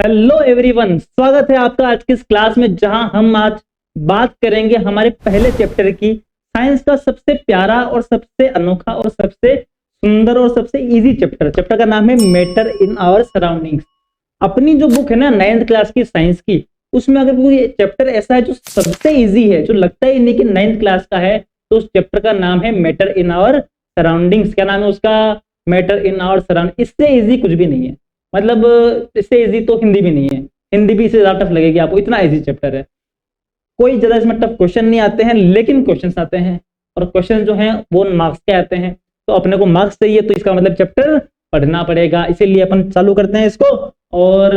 Hello everyone, स्वागत है आपका आज की इस क्लास में, जहां हम आज बात करेंगे हमारे पहले चैप्टर की, साइंस का सबसे प्यारा और सबसे अनोखा और सबसे सुंदर और सबसे इजी चैप्टर का नाम है मैटर इन आवर सराउंडिंग्स। अपनी जो बुक है ना 9th क्लास की साइंस की, उसमें अगर कोई चैप्टर ऐसा है जो सबसे इजी है, जो लगता ही नहीं कि 9th क्लास का है, तो उस चैप्टर का नाम है मैटर इन आवर सराउंडिंग्स। क्या नाम है उसका? Matter in our surrounding. इससे इजी कुछ भी नहीं है, मतलब इससे इजी तो हिंदी भी नहीं है। हिंदी भी इससे ज्यादा टफ लगेगी आपको, इतना इजी चैप्टर है। कोई ज्यादा इसमें टफ क्वेश्चन नहीं आते हैं, लेकिन क्वेश्चंस आते हैं, और क्वेश्चन जो हैं वो मार्क्स के आते हैं। तो अपने को मार्क्स चाहिए, तो इसका मतलब चैप्टर पढ़ना पड़ेगा। इसीलिए अपन चालू करते हैं इसको, और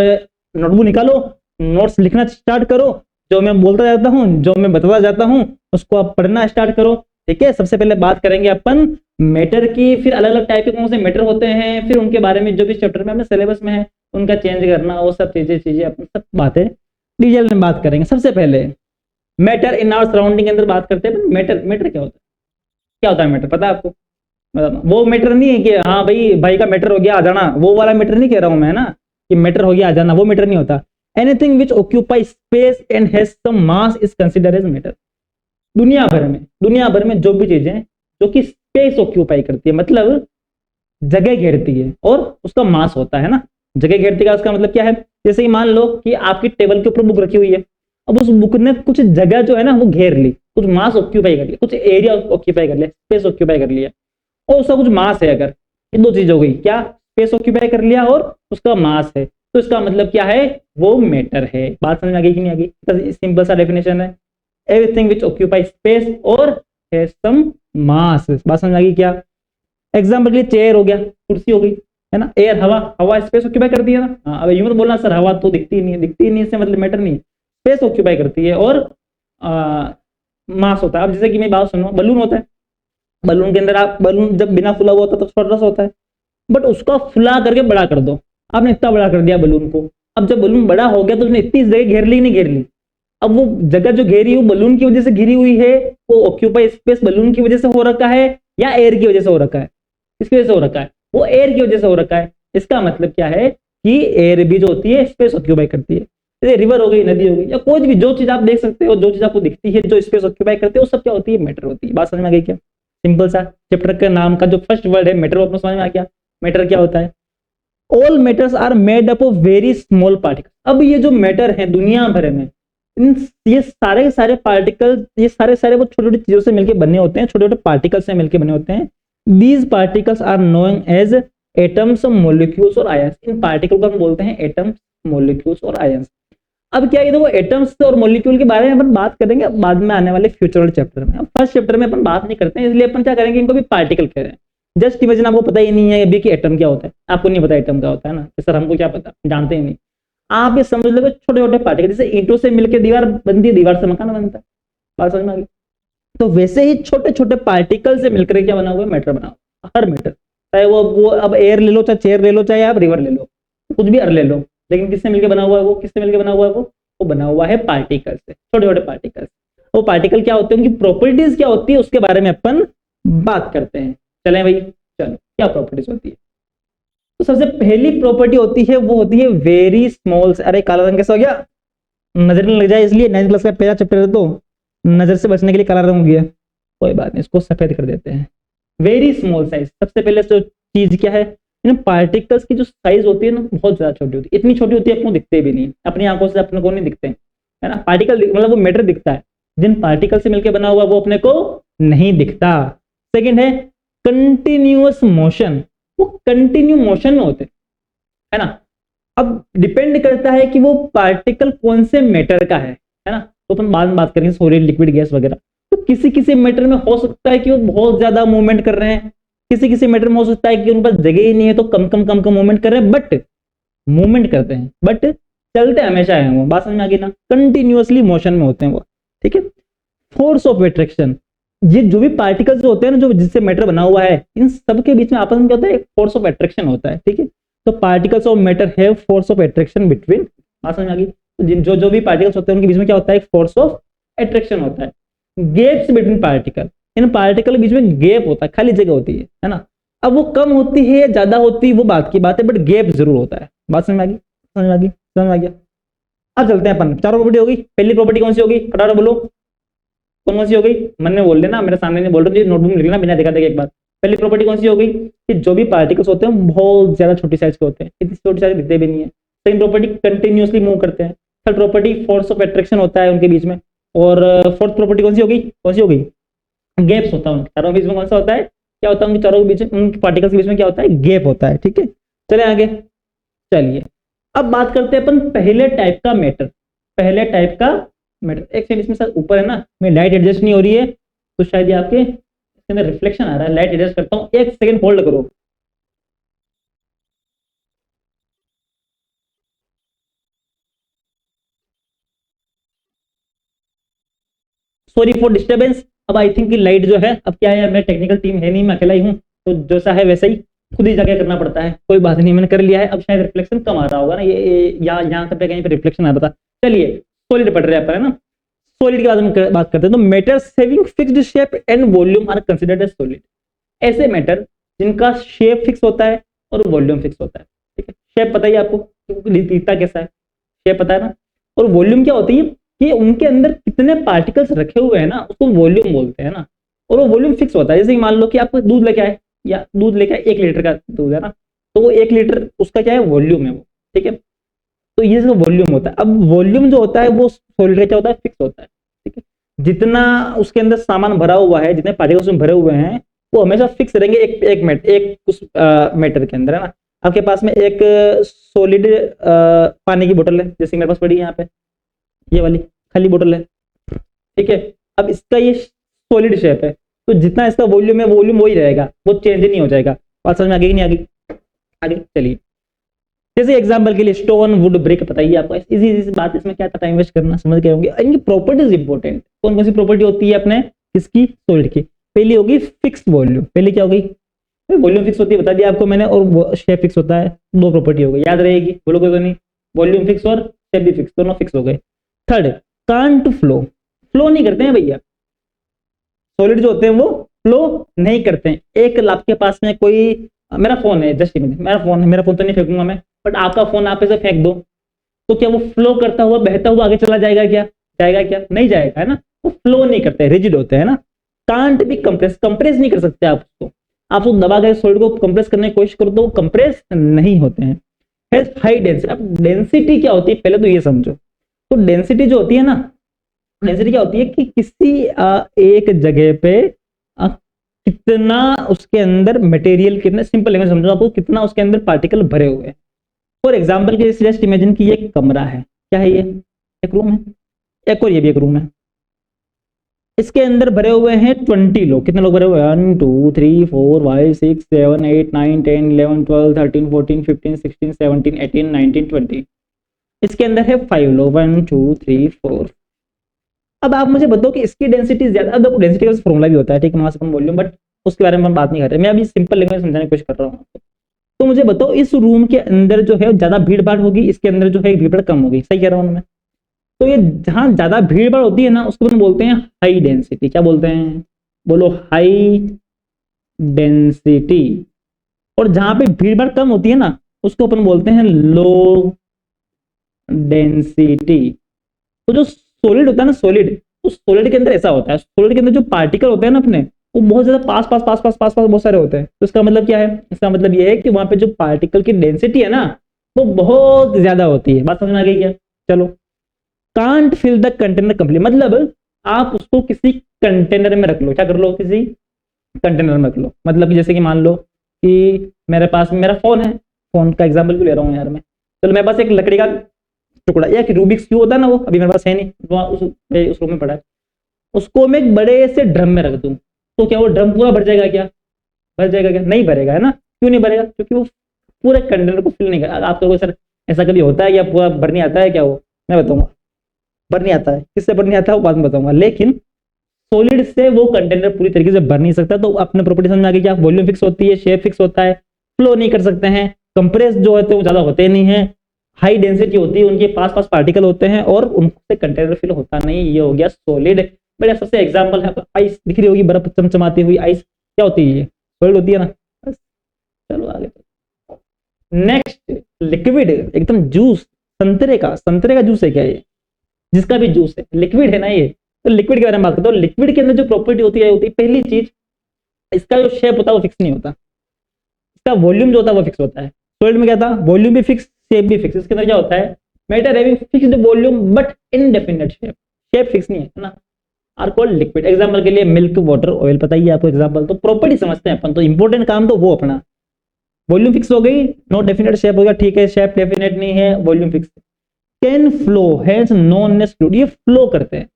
नोटबुक निकालो, नोट्स लिखना स्टार्ट करो। जो मैं बोलता जाता हूँ, जो मैं बताता जाता हूँ, उसको आप पढ़ना स्टार्ट करो। ठीक है, सबसे पहले बात करेंगे अपन मैटर की, फिर अलग अलग टाइप के कौन से मैटर होते हैं, फिर उनके बारे में जो भी चैप्टर में अपने सिलेबस में है उनका चेंज करना, वो सब चीजें अपन सब बातें डिटेल में बात करेंगे। सबसे पहले मैटर इन आवर सराउंडिंग के अंदर बात करते हैं। मैटर क्या होता है? क्या होता है मैटर, पता है आपको? मतलब वो मैटर नहीं है कि हाँ भाई का मैटर हो गया आ जाना, वो वाला मैटर नहीं कह रहा हूं मैं ना, कि मैटर हो गया आ जाना, वो मैटर नहीं होता। Anything which occupy space and has some mass is considered as matter. दुनिया भर में जो भी चीजें जो कि स्पेस ऑक्यूपाई करती है, मतलब जगह घेरती है, और उसका मास होता है ना। जगह घेरती का उसका मतलब क्या है? जैसे कि मान लो कि आपकी टेबल के ऊपर बुक रखी हुई है, अब उस बुक ने कुछ जगह जो है ना वो घेर ली, कुछ मास ऑक्यूपाई कर लिया, कुछ एरिया ऑक्यूपाई कर लिया, स्पेस ऑक्यूपाई कर लिया, और उसका कुछ मास है। अगर ये दो चीज हो गई, क्या? स्पेस ऑक्यूपाई कर लिया और उसका मास है, तो इसका मतलब क्या है? वो मैटर है। बात समझ में आ गई कि नहीं आ गई? सिंपल सा डेफिनेशन है, एवरीथिंग विच ऑक्यूपाई स्पेस और हैज सम मास। बात समझ में आ गई क्या? एग्जाम्पल के लिए चेयर हो गया, कुर्सी हो गई, है ना। एयर, हवा स्पेस ऑक्यूपाई करती है ना। हाँ, अब यूं तो बोलना सर हवा तो दिखती नहीं है, इससे मतलब मैटर नहीं है, स्पेस ऑक्यूपाई करती है और मास होता है। अब जैसे कि मैं बात सुनो, बलून होता है, बलून के अंदर आप बलून जब बिना फुला हुआ होता है तो छोटा सा होता है, बट उसका फुला करके बड़ा कर दो, आपने इतना बड़ा कर दिया बलून को। अब जब बलून बड़ा हो गया तो उसने इतनी जगह घेर ली, नहीं घेर ली? अब वो जगह जो घेरी हुई बलून की वजह से घिरी हुई है, वो ऑक्यूपाई स्पेस बलून की वजह से हो रखा है या एयर की वजह से हो रखा है? किसकी वजह से हो रखा है? वो एयर की वजह से हो रखा है। इसका मतलब क्या है कि एयर भी जो होती है स्पेस ऑक्यूपाई करती है। जैसे रिवर हो गई, नदी हो गई, या कोई भी जो चीज आप देख सकते हो, जो चीज आपको दिखती है जो स्पेस ऑक्यूपाई करती है, वो सब क्या होती है? मैटर होती है। बात समझ में आ गई क्या? सिंपल सा चैप्टर के नाम का जो फर्स्ट वर्ड है मैटर, वो समझ में आ गया। मैटर क्या होता है? All matters are made up of very small particle. अब ये जो मैटर है दुनिया भर में, ये सारे के सारे पार्टिकल, ये सारे वो छोटी छोटी चीजों से मिलकर बने होते हैं, छोटे छोटे पार्टिकल से मिलकर बने होते हैं। These particles are known as atoms, molecules और आयंस। इन पार्टिकल को हम बोलते हैं एटम्स, मॉलिक्यूल्स और आयंस। अब क्या है, वो एटम्स और मॉलिक्यूल के बारे में अपन बात करेंगे बाद में आने वाले फ्यूचर चैप्टर में। अब फर्स्ट चैप्टर में अपन बात नहीं करते हैं, इसलिए अपन क्या करेंगे, इनको भी पार्टिकल कह रहे हैं। जस्ट इमेजिन आपको पता ही नहीं है अभी कि एटम क्या होता है, आपको नहीं पता एटम क्या होता है ना, सर हमको क्या पता, जानते ही नहीं। आप ये समझ लो छोटे छोटे पार्टिकल, जैसे ईंटों से मिलकर दीवार बनती है, दीवार से मकान बनता है। बात समझ में आ गई? तो वैसे ही छोटे छोटे पार्टिकल से मिलकर क्या बना हुआ है? मैटर बना हुआ। हर मैटर, चाहे वो अब एयर ले लो, चाहे चेयर ले लो, चाहे आप रिवर ले लो, कुछ भी ले लो, लेकिन किससे मिलकर बना हुआ है? वो किससे मिलकर बना हुआ है? वो बना हुआ है पार्टिकल से, छोटे छोटे पार्टिकल। वो पार्टिकल क्या होते हैं, उनकी प्रॉपर्टीज क्या होती है, उसके बारे में अपन बात करते हैं। चलें भाई, चलो क्या प्रॉपर्टीज होती है? तो सबसे पहली प्रॉपर्टी होती है, वो होती है वेरी स्मॉल। अरे काला रंग कैसा हो गया? नजर नहीं लग जाए इसलिए, 9th क्लास का पहला चैप्टर है तो नजर से बचने के लिए काला रंग हो गया। कोई बात नहीं, इसको सफेद कर देते हैं। वेरी स्मॉल साइज, सबसे पहले तो चीज क्या है, इन पार्टिकल्स की जो साइज होती है ना बहुत ज्यादा छोटी होती है। इतनी छोटी होती है आपको दिखते भी नहीं, अपनी आंखों से अपने को नहीं दिखते, है ना। पार्टिकल मतलब वो मैटर दिखता है, जिन पार्टिकल से मिलकर बना हुआ वो अपने को नहीं दिखता। सेकेंड है कंटिन्यूअस मोशन, वो कंटिन्यू मोशन में होते, है ना। अब डिपेंड करता है कि वो पार्टिकल कौन से मैटर का है ना। तो अपन बाद में बात करेंगे सॉलिड, लिक्विड, गैस वगैरह। तो किसी किसी मैटर में हो सकता है कि वो बहुत ज्यादा मूवमेंट कर रहे हैं, किसी किसी मैटर में हो सकता है कि उन पर जगह ही नहीं है तो कम कम मूवमेंट कर रहे हैं, बट मूवमेंट करते हैं, बट चलते हमेशा है वो। बात समझ में आ गई ना? कंटिन्यूअसली मोशन में होते हैं वो। ठीक है। फोर्स ऑफ अट्रैक्शन, ये जो भी पार्टिकल्स होते हैं ना, जो जिससे मैटर बना हुआ है, इन सब के बीच में आपस में क्या होता है? एक फोर्स ऑफ अट्रैक्शन होता है। ठीक है। तो particles of matter have force of attraction between. बात समझ आ गई? तो जो भी पार्टिकल्स होते हैं उनके बीच में क्या होता है? एक फोर्स ऑफ अट्रैक्शन होता है। गैप्स बिटवीन पार्टिकल, इन पार्टिकल के बीच में गैप होता है, खाली जगह होती है ना। अब वो कम होती है या ज्यादा होती है वो बात की बात है, बट गैप जरूर होता है। बात समझ में आ गई? समझ में आ गई? समझ आ गया। अब चलते हैं अपन, चारों प्रॉपर्टी होगी। पहली प्रॉपर्टी कौन सी होगी, फटाफट बोलो, कौन कौन सी हो गई, मन में बोल लेना, मेरे सामने नहीं बोल रहे, नोटबुक में लिख लेना बिना देखा देखे एक बार। पहली प्रॉपर्टी कौन सी हो गई कि जो भी पार्टिकल्स होते हैं बहुत ज्यादा छोटी साइज के होते हैं, इतनी छोटी साइज दिखते भी नहीं है। सेकंड प्रॉपर्टी कंटिन्यूअसली मूव करते हैं। Third property force of attraction होता है उनके बीच में। और फोर्थ प्रॉपर्टी कौन सी हो गई, कौन सी हो गई, गैप्स होता है उनके चारों के बीच में। कौन सा होता है, क्या होता है उनके चारों के बीच में, उनके पार्टिकल्स के बीच में क्या होता है, गैप होता है। ठीक है, चले आगे। चलिए अब बात करते हैं अपन पहले टाइप का मैटर। पहले टाइप का मैटर, एक सेकंड, इसमें सर ऊपर है ना, मेरी लाइट एडजस्ट नहीं हो रही है तो शायद ये आपके इसके अंदर रिफ्लेक्शन आ रहा है। लाइट एडजस्ट करता हूँ, एक सेकंड होल्ड करो। Sorry for disturbance. अब आई थिंक लाइट जो है, अब क्या है, मेरी टेक्निकल टीम है नहीं, मैं अकेला ही हूँ, तो जैसा है वैसा ही खुद ही जाके करना पड़ता है। कोई बात नहीं, मैंने कर लिया है। अब शायद रिफ्लेक्शन कम आ रहा होगा ना, ये यहाँ पे कहीं पे रिफ्लेक्शन आ रहा था। चलिए सॉलिड पढ़ रहे हैं अपन, है ना। सॉलिड के बारे में बात करते हैं, तो matters having fixed shape and volume are considered as solid. ऐसे मेटर जिनका शेप फिक्स होता है और वॉल्यूम फिक्स होता है। ठीक है, शेप पता ही आपको दिखता कैसा है, शेप पता है ना। और वॉल्यूम क्या होती है कि उनके अंदर कितने पार्टिकल्स रखे हुए हैं ना, उसको वॉल्यूम बोलते हैं ना। और वो वॉल्यूम फिक्स होता है। जैसे कि मान लो कि आप दूध लेके आए, या दूध लेके आए 1 लीटर का दूध है ना, तो वो 1 लीटर उसका क्या है, वॉल्यूम है वो। ठीक है, तो ये जो वॉल्यूम होता है, अब वॉल्यूम जो होता है वो सॉलिड का क्या होता है, फिक्स होता है। ठीक है, जितना उसके अंदर सामान भरा हुआ है, जितने पार्टिकल्स में भरे हुए हैं, वो हमेशा फिक्स रहेंगे एक उस मैटर के अंदर, है ना। आपके पास में एक सॉलिड पानी की बोतल है, जैसे मेरे पास पड़ी है यहाँ पे, ये वाली खाली बोतल है। ठीक है, अब इसका ये सॉलिड शेप है, तो जितना इसका वॉल्यूम है, वॉल्यूम वही रहेगा, वो चेंज नहीं हो जाएगा। बात समझ में आगे कि नहीं आगे, आगे चलिए। जैसे एग्जांपल के लिए स्टोन, वुड, ब्रिक, बताइए आपको इजी बात, इसमें क्या टाइम वेस्ट करना, समझ के होंगे। इनकी प्रॉपर्टीज इंपॉर्टेंट, कौन कौन सी प्रॉपर्टी होती है अपने इसकी, सॉलिड की। पहली होगी फिक्स वॉल्यूम। पहली क्या होगी, वॉल्यूम फिक्स होती है, बता दिया आपको मैंने, और शेप फिक्स होता है। दो प्रॉपर्टी हो गई, याद रहेगी, बोलोगे तो नहीं, वॉल्यूम फिक्स और शेप भी फिक्स, दोनों फिक्स हो गए। थर्ड, कांट फ्लो, फ्लो नहीं करते हैं भैया। सॉलिड जो होते हैं वो फ्लो नहीं करते हैं। एक आपके पास में कोई, मेरा फोन है, जस्ट इमेजिन मेरा फोन तो नहीं फेंकूंगा मैं, बट आपका फोन आप ऐसे फेंक दो, तो क्या वो फ्लो करता हुआ, बहता हुआ आगे चला जाएगा क्या, जाएगा क्या, नहीं जाएगा, है ना। वो फ्लो नहीं करते, रिजिड होते हैं ना। कांट भी कंप्रेस, कंप्रेस नहीं कर सकते आप उसको। आप उसको दबा के सॉलिड को कंप्रेस करने की कोशिश करो तो वो कंप्रेस नहीं होते हैं। हाई डेंसिटी, अब डेंसिटी क्या होती है पहले तो ये समझो। तो डेंसिटी जो होती है ना, डेंसिटी क्या होती है कि किसी एक जगह पे कितना उसके अंदर मटेरियल, कितना, सिंपल लैंग्वेज समझो आपको, कितना उसके अंदर पार्टिकल भरे हुए हैं। फॉर एग्जाम्पल के जस्ट इमेजिन कि ये कमरा है, क्या है ये, एक रूम है, एक और ये भी एक रूम है। इसके अंदर भरे हुए हैं 20 लोग। कितने लोग भरे हुए हैं, 1 2 3 4 5 6 7 8 9 10 11 12 13 14 15 16 17 18 19 20। इसके अंदर है 5 लोग, 1 2 3 4। अब आप मुझे बताओ कि इसकी डेंसिटी ज्यादा, अब देखो डेंसिटी का फॉर्मूला भी होता है, ठीक है, मास अपॉन वॉल्यूम, बट उसके बारे में हम बात नहीं कर रहे। मैं अभी सिंपल लैंग्वेज में समझाने की कोशिश कर रहा हूँ। तो मुझे बताओ इस रूम के अंदर जो है ज्यादा भीड़ भाड़ होगी, इसके अंदर जो है भीड़ भाड़ कम होगी, सही कह रहा हूँ मैं। तो ये जहां ज्यादा भीड़ भाड़ होती है ना, उसको हम बोलते हैं हाई डेंसिटी। क्या बोलते हैं, बोलो, हाई डेंसिटी। और जहां पे भीड़ भाड़ कम होती है ना, उसको अपन बोलते हैं लो डेंसिटी। तो जो सॉलिड होता है ना, सॉलिड, उस सॉलिड के अंदर ऐसा होता है, सॉलिड के अंदर जो पार्टिकल होते हैं ना अपने, वो बहुत ज्यादा पास पास पास पास पास पास बहुत सारे होते हैं। तो इसका मतलब क्या है, इसका मतलब ये है कि वहां पे जो पार्टिकल की डेंसिटी है ना, वो बहुत ज्यादा होती है। बात समझ में आ गई क्या, चलो। Can't fill the container complete, मतलब आप उसको किसी कंटेनर में रख लो, क्या कर लो, किसी कंटेनर में रख लो। मतलब कि जैसे कि मान लो कि मेरे पास मेरा फोन है, फोन का एग्जाम्पल क्यों ले रहा हूँ यार मैं, चलो मेरे पास एक लकड़ी का टुकड़ा, या रूबिक्स क्यूब होता है ना, वो अभी मेरे पास है नहीं, वहाँ उस रूम में पड़ा है, उसको मैं एक बड़े से ड्रम में रख दूं, तो क्या वो ड्रम पूरा भर जाएगा क्या, भर जाएगा क्या, नहीं भरेगा, है ना। क्यों नहीं भरेगा, क्योंकि वो पूरे कंटेनर को फिल नहीं करेगा। आप कहोगे सर ऐसा कभी होता है या पूरा भर नहीं आता है क्या, वो मैं बताऊंगा, भर नहीं आता है, किससे भर नहीं आता है वो बाद में बताऊंगा। लेकिन सॉलिड से वो कंटेनर पूरी तरीके से भर नहीं सकता। तो अपने प्रॉपर्टी समझ में आ गई, क्या वॉल्यूम फिक्स होती है, शेप फिक्स होता है, फ्लो नहीं कर सकते हैं, कंप्रेस जो होते हैं वो ज्यादा होते नहीं है, हाई डेंसिटी होती है, उनके पास पास पार्टिकल होते हैं, और उनसे कंटेनर फिल होता नहीं। ये हो गया सॉलिड। बड़ा सबसे एग्जांपल है, आइस दिख रही होगी, बर्फ चमचमाती हुई आइस, क्या होती है, ये सॉलिड होती है ना। बस चलो आगे। नेक्स्ट, लिक्विड, एकदम जूस, संतरे का जूस है क्या ये? जिसका भी जूस है, लिक्विड है ना ये। तो लिक्विड के बारे में बात करते हो। लिक्विड के अंदर जो प्रॉपर्टी होती है पहली चीज, इसका जो शेप होता है वो फिक्स नहीं होता, इसका वॉल्यूम जो होता है वो फिक्स होता है। सॉलिड में क्या था, वॉल्यूम भी फिक्स, शेप भी फिक्स। इसके अंदर क्या होता है, matter having fixed volume but indefinite shape, shape fix नहीं है ना, आर कॉल्ड लिक्विड। एग्जांपल के लिए मिल्क, वाटर, ऑयल, पता ही है आपको एग्जांपल। तो प्रॉपर्टी समझते हैं अपन, तो इंपॉर्टेंट काम तो वो अपना, वॉल्यूम फिक्स हो गई, नो डेफिनेट शेप हो गया, ठीक है, शेप डेफिनेट नहीं है, volume fix. Can flow has known as fluid, ये फ्लो करते हैं।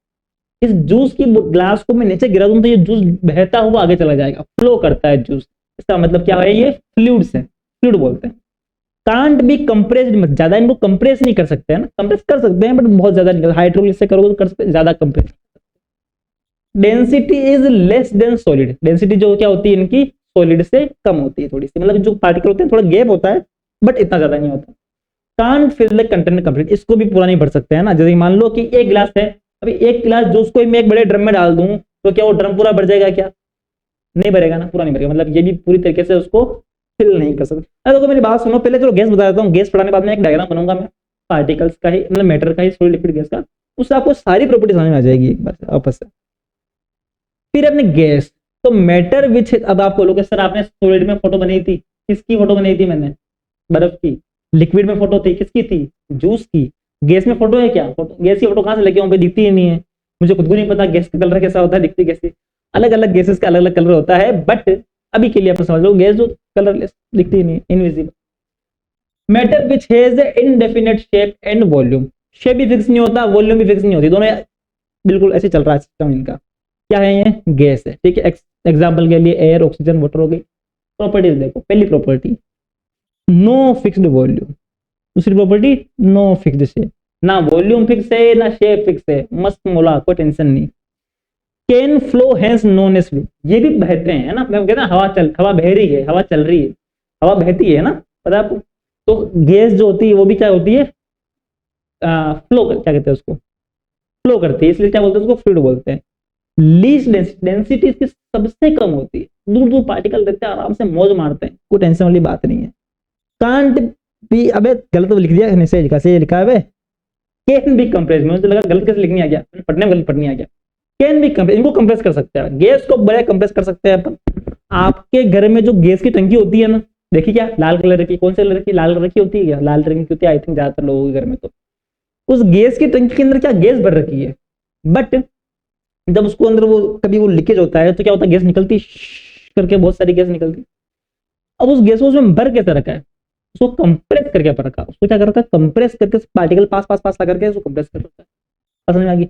इस जूस की ग्लास को मैं नीचे गिरा दूं तो ये जूस बहता हुआ आगे चला जाएगा, फ्लो करता है जूस। इसका मतलब क्या है, ये फ्लूइड्स है, फ्लूइड बोलते हैं। कांट बी कंप्रेस्ड, ज्यादा इनको कंप्रेस नहीं कर सकते हैं ना, कंप्रेस कर सकते हैं बट बहुत ज्यादा नहीं, हाइड्रोलिसिस से करोगे तो कर सकते हैं, ज्यादा compress. Density is less than solid, density जो क्या होती है इनकी सॉलिड से कम होती है थोड़ी सी, मतलब जो पार्टिकल होते हैं थोड़ा गैप होता है बट इतना ज्यादा नहीं होता। Can't fill the container complete, इसको भी पूरा नहीं भर सकते हैं ना। जैसे मान लो कि एक गिलास है, अभी एक गिलास जूस को मैं एक बड़े ड्रम में डाल दूं तो क्या वो ड्रम पूरा भर जाएगा क्या? नहीं भरेगा ना, पूरा नहीं भरेगा। मतलब ये भी पूरी तरीके से उसको फिल नहीं कर सकते। अरे देखो मेरी बात सुनो, पहले चलो गैस बता देता हूँ, गैस पढ़ाने बाद में एक डायग्राम बनाऊंगा मैं पार्टिकल्स का ही, मतलब मैटर का ही, सॉलिड लिक्विड गैस का, उससे आपको सारी प्रॉपर्टी समझ में आ जाएगी एक बार आपस से। फिर अपने गैस, तो मैटर विच, अब आप बोलोगे सर आपने सॉलिड में फोटो बनाई थी, किसकी फोटो बनाई थी मैंने? बर्फ की। लिक्विड में फोटो थी, किसकी थी? जूस की। गैस में फोटो है क्या? फोटो, गैस की फोटो कहां से लेके आऊं, दिखती ही नहीं है, मुझे खुद को नहीं पता गैस का कलर कैसा होता है, दिखती कैसी। अलग अलग गैसेस का अलग अलग कलर होता है, बट अभी के लिए आप समझ लो गैस जो कलरलेस दिखती ही नहीं, invisible. Matter which has indefinite shape and volume, shape भी फिक्स नहीं होता, वॉल्यूम भी फिक्स नहीं होती, दोनों बिल्कुल ऐसे चल रहा है सिस्टम इनका। क्या है ये? गैस है, ठीक है। एग्जाम्पल के लिए एयर, ऑक्सीजन, वाटर हो गई। प्रॉपर्टीज देखो, पहली प्रॉपर्टी नो फिक्स्ड वॉल्यूम, दूसरी प्रॉपर्टी नो फिक्स्ड शेप, ना वॉल्यूम फिक्स है ना शेप फिक्स है, मस्त मोला, कोई टेंशन नहीं। Can flow has known as fluid, ये भी बहते हैं, है ना, मैं कहता हवा बह रही है, हवा चल रही है, हवा बहती है ना, पता है आपको। तो गैस जो होती है वो भी क्या होती है, फ्लो, क्या कहते हैं उसको, फ्लो करती है, इसलिए क्या बोलते हैं उसको, फ्लूइड बोलते हैं। लीस्ट डेंसिटी इसकी सबसे कम होती है, दूर दूर पार्टिकल रहते हैं, आराम से मौज मारते हैं, कोई टेंशन वाली बात नहीं है। कांट भी, अबे गलत तो लिख दिया, कैसे लिखा है, कैन बी कंप्रेस, मुझे लगा गलत कैसे लिखनी आ गया, पढ़ने में गलत पढ़नी आ गया। कैन बी कंप्रेस, इनको कंप्रेस कर सकते हैं, गैस को बड़े कंप्रेस कर सकते हैं अपन। आपके घर में जो गैस की टंकी होती है ना, देखिए क्या लाल कलर की, कौन से कलर की, लाल कलर की होती है क्या? लाल रंग की होती है आई थिंक ज्यादातर लोगों के घर में। तो उस गैस की टंकी के अंदर क्या गैस भर रखी है, बट जब उसको अंदर वो कभी वो लीकेज होता है तो क्या होता है, गैस निकलती करके, बहुत सारी गैस निकलती। अब उस गैस को उसमें भर कैसे रखा है, उसको कंप्रेस करके पर रखा, उसको क्या कर रखा है, कंप्रेस करके पार्टिकल पास पास पास ला करके उसको कंप्रेस कर रखा है। समझ में आ गई?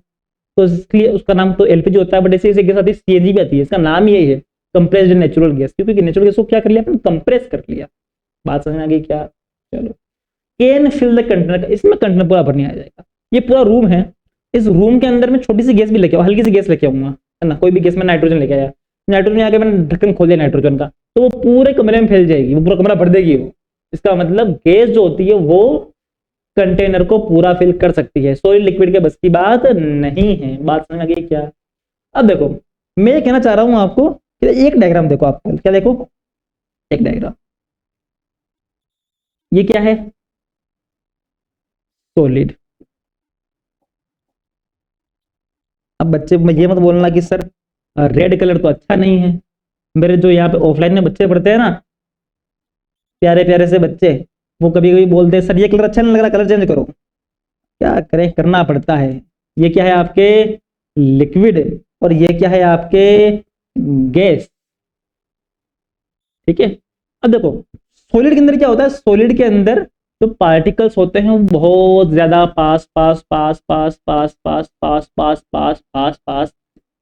तो इसलिए उसका नाम तो एलपीजी होता है, बट ऐसे गैस आती है सीएनजी भी आती है, इसका नाम यही है कंप्रेस्ड नेचुरल गैस, क्योंकि नेचुरल गैस को क्या कर लिया अपन, कंप्रेस कर लिया। बात समझ में आ गई क्या? चलो, कैन फिल द कंटेनर, इसमें कंटेनर पूरा भरने आ जाएगा। ये पूरा रूम है, इस रूम के अंदर में छोटी सी गैस भी लेके आऊँ, हल्की सी गैस लेके आऊंगा, है ना, कोई भी गैस में नाइट्रोजन लेके आया, नाइट्रोजन आके मैंने ढक्कन खोल दिया नाइट्रोजन का, तो वो पूरे कमरे में फैल जाएगी, वो पूरा कमरा भर देगी वो। इसका मतलब गैस जो होती है वो कंटेनर को पूरा फिल कर सकती है, सॉलिड लिक्विड के बस की बात नहीं है। बात समझ में आ गई क्या? अब देखो मैं ये कहना चाह रहा हूं आपको, एक डायग्राम देखो, आप क्या देखो, एक डायग्राम, ये क्या है, सॉलिड। अब बच्चे ये मत बोलना कि सर रेड कलर तो अच्छा नहीं है, मेरे जो यहाँ पे ऑफलाइन में बच्चे पढ़ते हैं ना, प्यारे प्यारे से बच्चे, वो कभी कभी बोलते हैं सर ये कलर अच्छा नहीं लग रहा, कलर चेंज करो। क्या करें, करना पड़ता है। ये क्या है आपके लिक्विड, और ये क्या है आपके गैस, ठीक है। अब देखो सॉलिड के अंदर क्या होता है, सॉलिड के अंदर जो पार्टिकल्स होते हैं वो बहुत ज्यादा पास पास पास पास पास पास पास पास पास पास पास,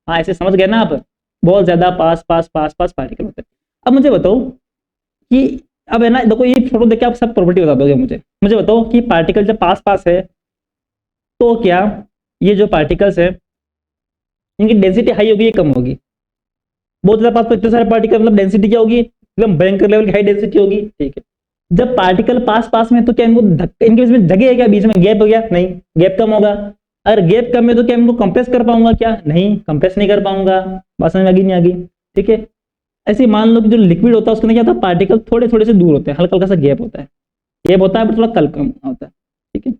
हाँ ऐसे समझ गए ना आप, बहुत ज्यादा पास पास पास पास पार्टिकल होते हैं। अब मुझे बताओ कि, अब है ना, देखो ये फोटो देख के आप सब प्रॉपर्टी बता दोगे मुझे, मुझे बताओ कि पार्टिकल जब पास पास है तो क्या ये जो पार्टिकल्स है इनकी डेंसिटी हाई होगी या कम होगी? बहुत ज्यादा पास, इतने सारे पार्टिकल, मतलब डेंसिटी क्या होगी, एकदम भयंकर लेवल की हाई डेंसिटी होगी, ठीक है। जब पार्टिकल पास पास में तो क्या इनको इनके बीच में जगह है क्या, बीच में गैप हो गया? नहीं, गैप कम होगा। अगर गैप कम है तो क्या इनको कंप्रेस कर पाऊंगा क्या? नहीं, कंप्रेस नहीं कर पाऊंगा। बात समझ में आ गई नहीं आ गई? ठीक है। ऐसे मान लो कि जो लिक्विड होता है उसके अंदर क्या होता है, पार्टिकल थोड़े थोड़े से दूर होते हैं, हल्का हल्का सा गैप होता है, गैप होता है बट थोड़ा कल कम होता है, ठीक है।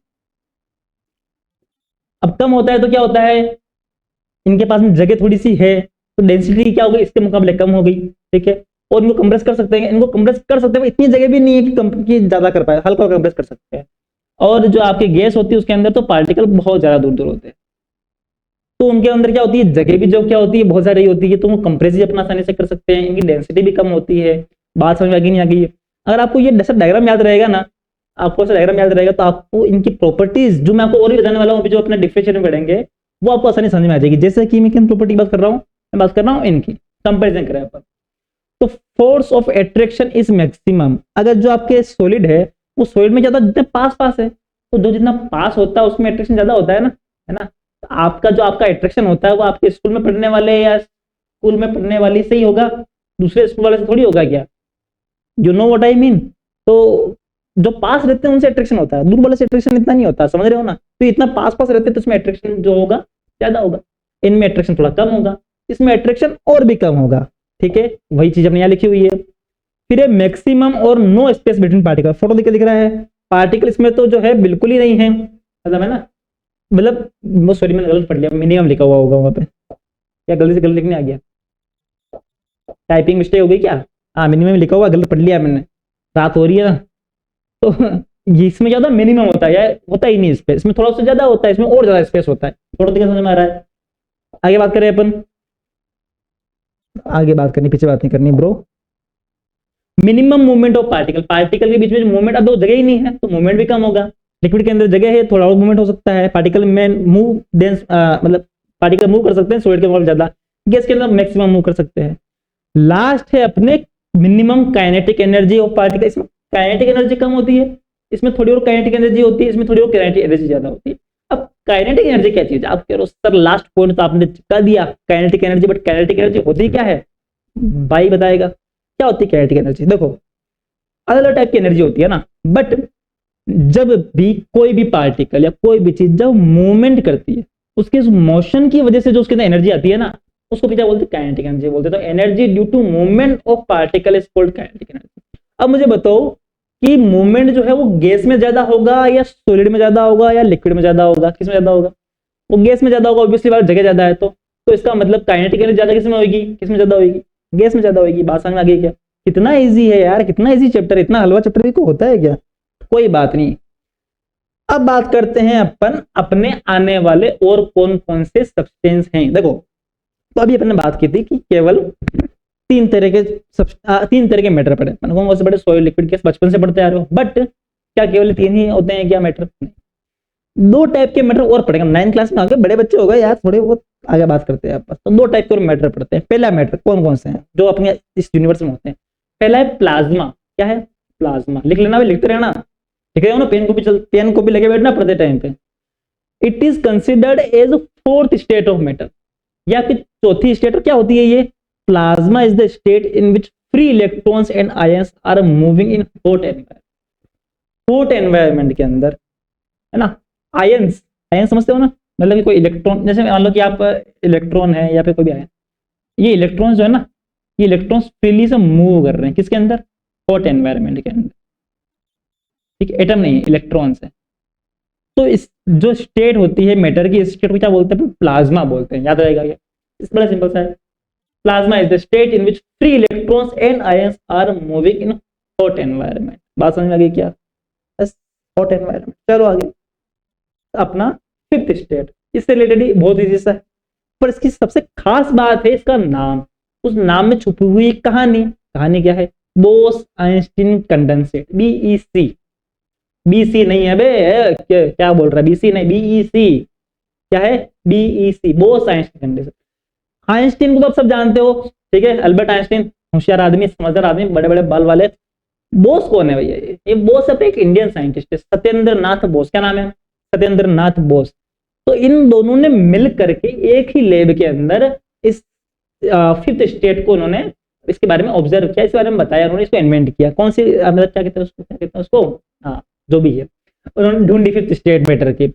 कम होता है तो क्या होता है, इनके पास में जगह थोड़ी सी है तो डेंसिटी क्या हो गई, इसके मुकाबले कम हो गई, ठीक है। और इनको कंप्रेस कर सकते हैं, इनको कंप्रेस कर सकते हैं, इतनी जगह भी नहीं है कि ज्यादा कर पाए, हल्का कंप्रेस कर सकते हैं। और जो आपकी गैस होती है उसके अंदर तो पार्टिकल बहुत ज्यादा दूर दूर होते हैं, तो उनके अंदर क्या होती है, जगह भी जो क्या होती है बहुत सारी होती है, तो वो कंप्रेस भी अपना आसानी से कर सकते हैं, इनकी डेंसिटी भी कम होती है। बात समझ में आ गई नहीं आ गई? अगर आपको ये जैसा डायग्राम याद रहेगा ना, आपको ऐसा डायग्राम याद रहेगा तो आपको इनकी प्रॉपर्टीज जो मैं आपको और भी बताने वाला हूँ अभी जो अपने डिफरेंशिएट में पढ़ेंगे वो आपको आसानी समझ में आ जाएगी। जैसे कि मैं किन प्रॉपर्टी की बात कर रहा हूँ, मैं बात कर रहा हूँ इनकी कंपेरिजन करें अपन, तो force of attraction is maximum. अगर जो आपके सॉलिड है वो सॉलिड में ज्यादा जितने पास पास है, तो जो जितना पास होता है उसमें एट्रैक्शन ज्यादा होता है ना। तो आपका जो आपका एट्रैक्शन होता है वो आपके स्कूल में पढ़ने वाले या स्कूल में पढ़ने वाली से ही होगा, दूसरे स्कूल वाले से थोड़ी होगा क्या, you know what I mean. तो जो पास रहते हैं उनसे अट्रैक्शन होता है, दूर वाले से अट्रैक्शन इतना नहीं होता, समझ रहे हो ना। तो इतना पास पास रहते हैं तो इसमें अट्रैक्शन जो होगा ज्यादा होगा, इनमें अट्रैक्शन थोड़ा कम होगा, इसमें अट्रैक्शन और भी कम होगा, ठीक है। वही चीज अपने यहाँ लिखी हुई है। फिर है मैक्सिमम और no space between particle, photo दिख रहा है, पार्टिकल इसमें तो जो है बिल्कुल ही नहीं है, मतलब है ना, मतलब वो सॉरी मैंने गलत पढ़ लिया, मिनिमम लिखा हुआ होगा वहां पे, या गलती से गलत लिखने आ गया, टाइपिंग मिस्टेक हो गई क्या, हाँ मिनिमम लिखा हुआ गलत पढ़ लिया मैंने, रात हो रही है ना। तो ये इसमें ज्यादा मिनिमम होता है या होता ही नहीं स्पेस, इसमें थोड़ा सा ज्यादा होता है, इसमें और ज्यादा स्पेस होता है, थोड़ा दिक्कत समझ में आ रहा है। आगे बात करें अपन, आगे बात करनी पीछे बात नहीं करनी bro. Minimum movement of particle, particle के बीच में मूवमेंट, अब तो जगह ही नहीं है तो मूवमेंट भी कम होगा। लिक्विड के अंदर जगह है, थोड़ा और मूवमेंट हो सकता है, पार्टिकल में मूव डेंस मतलब पार्टिकल मूव कर सकते हैं, सॉलिड के मुकाबले ज्यादा, गैस के अंदर मैक्सिमम मूव कर सकते हैं। लास्ट है अपने minimum kinetic energy of particle, इसमें काइनेटिक एनर्जी कम होती है, इसमें थोड़ी और काइनेटिक एनर्जी होती है, इसमें थोड़ी और काइनेटिक एनर्जी ज्यादा होती है। अब काइनेटिक एनर्जी क्या चीज है, आप कह रहे हो सर लास्ट पॉइंट तो आपने चिपका दिया kinetic energy, but kinetic energy होती क्या है, भाई बताएगा क्या होती है काइनेटिक एनर्जी। देखो अलग अलग टाइप की एनर्जी होती है ना, बट जब भी कोई भी पार्टिकल या कोई भी चीज जब मूवमेंट करती है, उसके मोशन की वजह से जो उसके अंदर एनर्जी आती है ना, उसको क्या बोलते हैं, काइनेटिक एनर्जी बोलते हैं। तो energy due to movement of particle is called kinetic energy. अब मुझे बताओ कि मूवमेंट जो है वो गैस में ज्यादा होगा या सॉलिड में ज्यादा होगा या लिक्विड में ज्यादा होगा, किस में ज्यादा होगा, वो गैस में ज्यादा होगा, ऑब्वियसली बात जगह ज्यादा है तो इसका मतलब काइनेटिक एनर्जी ज्यादा किस में होगी, किस में ज्यादा होगी, गैस में ज्यादा होगी। बात समझ में आ गई क्या, कितना इजी है यार, कितना इजी चैप्टर, इतना हलवा चैप्टर भी को होता है क्या, कोई बात नहीं। अब बात करते हैं अपन अपने आने वाले और कौन कौन से सब्सटेंस हैं। देखो तो अभी अपन ने बात की थी कि केवल तीन तरह के मैटर पढ़े, कौन कौन से पढ़े, सॉइल लिक्विड गैस, बचपन से पढ़ते आ रहे हो, बट क्या केवल तीन ही होते हैं क्या मैटर, दो टाइप के मैटर और पढ़ेंगे 9th क्लास में, आगे बड़े बच्चे हो गए यार थोड़े बहुत, आगे बात करते हैं आपस। तो दो टाइप के मैटर पढ़ते हैं। पहला मैटर कौन कौन से हैं जो अपने इस यूनिवर्स में होते हैं, पहला है प्लाज्मा। क्या है प्लाज्मा, लिख लेना भाई, लिखते रहना, लिख रहे हो ना, पेन को भी लगे बैठना पढ़ते टाइम पे। It is considered as fourth state of matter, या फिर चौथी स्टेट क्या होती है ये, plasma is the state in which free electrons and ions are moving in hot environment. Hot environment के अंदर है ना, आयंस, आयन समझते हो ना, मतलब कि कोई इलेक्ट्रॉन, जैसे मान लो कि आप इलेक्ट्रॉन है या फिर कोई भी आयन, ये इलेक्ट्रॉन जो है ना, ये इलेक्ट्रॉन्स फ्रीली से मूव कर रहे हैं किसके अंदर, हॉट एनवायरनमेंट के अंदर, ठीक है, एटम नहीं इलेक्ट्रॉन्स है। तो इस जो स्टेट होती है मैटर की, स्टेट को क्या बोलते हैं, प्लाज्मा बोलते हैं, याद रहेगा ये, इस बड़ा सिंपल सा है। Plasma is the state in which free electrons and ions are moving in hot environment. बात समझ में आ गई क्या, बस हॉट एनवायरनमेंट। चलो आगे अपना फिफ्थ स्टेट, इससे रिलेटेड ही बहुत इजी सा है, पर इसकी सबसे खास बात है इसका नाम, उस नाम में छुपी हुई कहानी। कहानी क्या है, Bose Einstein condensate, BEC, BC नहीं है बे, क्या बोल रहा है, बीसी नहीं, बीईसी, क्या है, BEC, Bose Einstein condensate. Einstein को तो आप सब जानते हो, ठीक है, अल्बर्ट आइंस्टीन, होशियार आदमी, समझदार आदमी, बड़े बड़े बाल वाले। बोस कौन है भैया, ये बोस अब एक इंडियन साइंटिस्ट है, सत्येंद्र नाथ बोस, क्या नाम है, सत्येंद्र नाथ बोस। तो इन दोनों ने मिल करके एक ही लैब के अंदर इस फिफ्थ स्टेट को उन्होंने इसके बारे में ऑब्जर्व किया, इस बारे में बताया, उन्होंने इसको इन्वेंट किया। कौन सी मतलब क्या कहते हैं उसको, क्या कहते हैं उसको, हाँ जो भी है, उन्होंने ढूंढी फिफ्थ स्टेट मैटर की।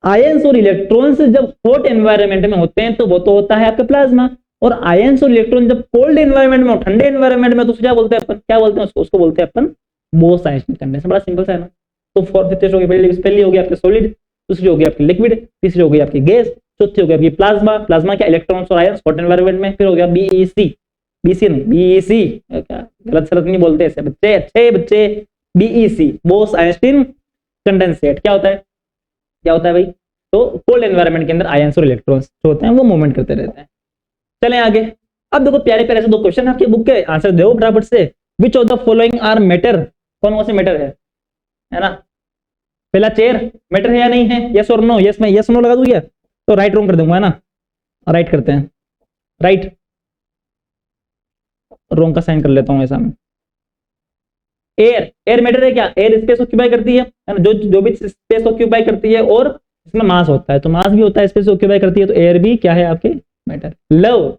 आयंस और इलेक्ट्रॉन्स जब हॉट एनवायरनमेंट में होते हैं तो वो तो होता है आपका प्लाज्मा, और आयंस और इलेक्ट्रॉन जब कोल्ड एनवायरनमेंट में, ठंडे एनवायरनमेंट में, तो क्या बोलते हैं अपन, क्या बोलते हैं उसको, उसको बोलते हैं अपन बोस आइंस्टीन कंडेंसेट। बड़ा सिंपल सा है ना। तो फोर्थ फिफ्थ हो गई, पहली हो गई आपके सॉलिड, दूसरी होगी आपकी लिक्विड, तीसरी होगी आपकी गैस, चौथी होगी आपकी प्लाज्मा। प्लाज्मा क्या, इलेक्ट्रॉन्स और आयंस हॉट एनवायरनमेंट में। फिर हो गया बीईसी, बीसी नहीं बीईसी, क्या गलत सलत नहीं बोलते ऐसे बच्चे, अच्छे बच्चे, बीईसी बोस आइंस्टीन कंडेंसेट। क्या होता है, क्या होता है भाई, तो कोल्ड एनवायरनमेंट के अंदर आयंस और इलेक्ट्रॉन्स जो होते हैं वो मूवमेंट करते रहते हैं। चलें आगे। अब देखो प्यारे प्यारे से दो क्वेश्चन आपकी बुक के, आंसर दो फटाफट से। Which of the following are matter, कौन से मैटर है ना। पहला चेयर मैटर है या नहीं है, यस और नो, यस मैं यस नो लगा दूं क्या, तो राइट रॉन्ग कर दूंगा है ना, राइट करते हैं, राइट रॉन्ग का साइन कर लेता हूं ऐसा मैं। एयर, एयर मैटर है क्या, एयर स्पेस ऑक्यूपाई करती है ना, जो भी स्पेस ऑक्यूपाई करती है और इसमें मास होता है, तो मास भी होता है, स्पेस ऑक्यूपाई करती है, तो एयर भी क्या है आपके मैटर। लव,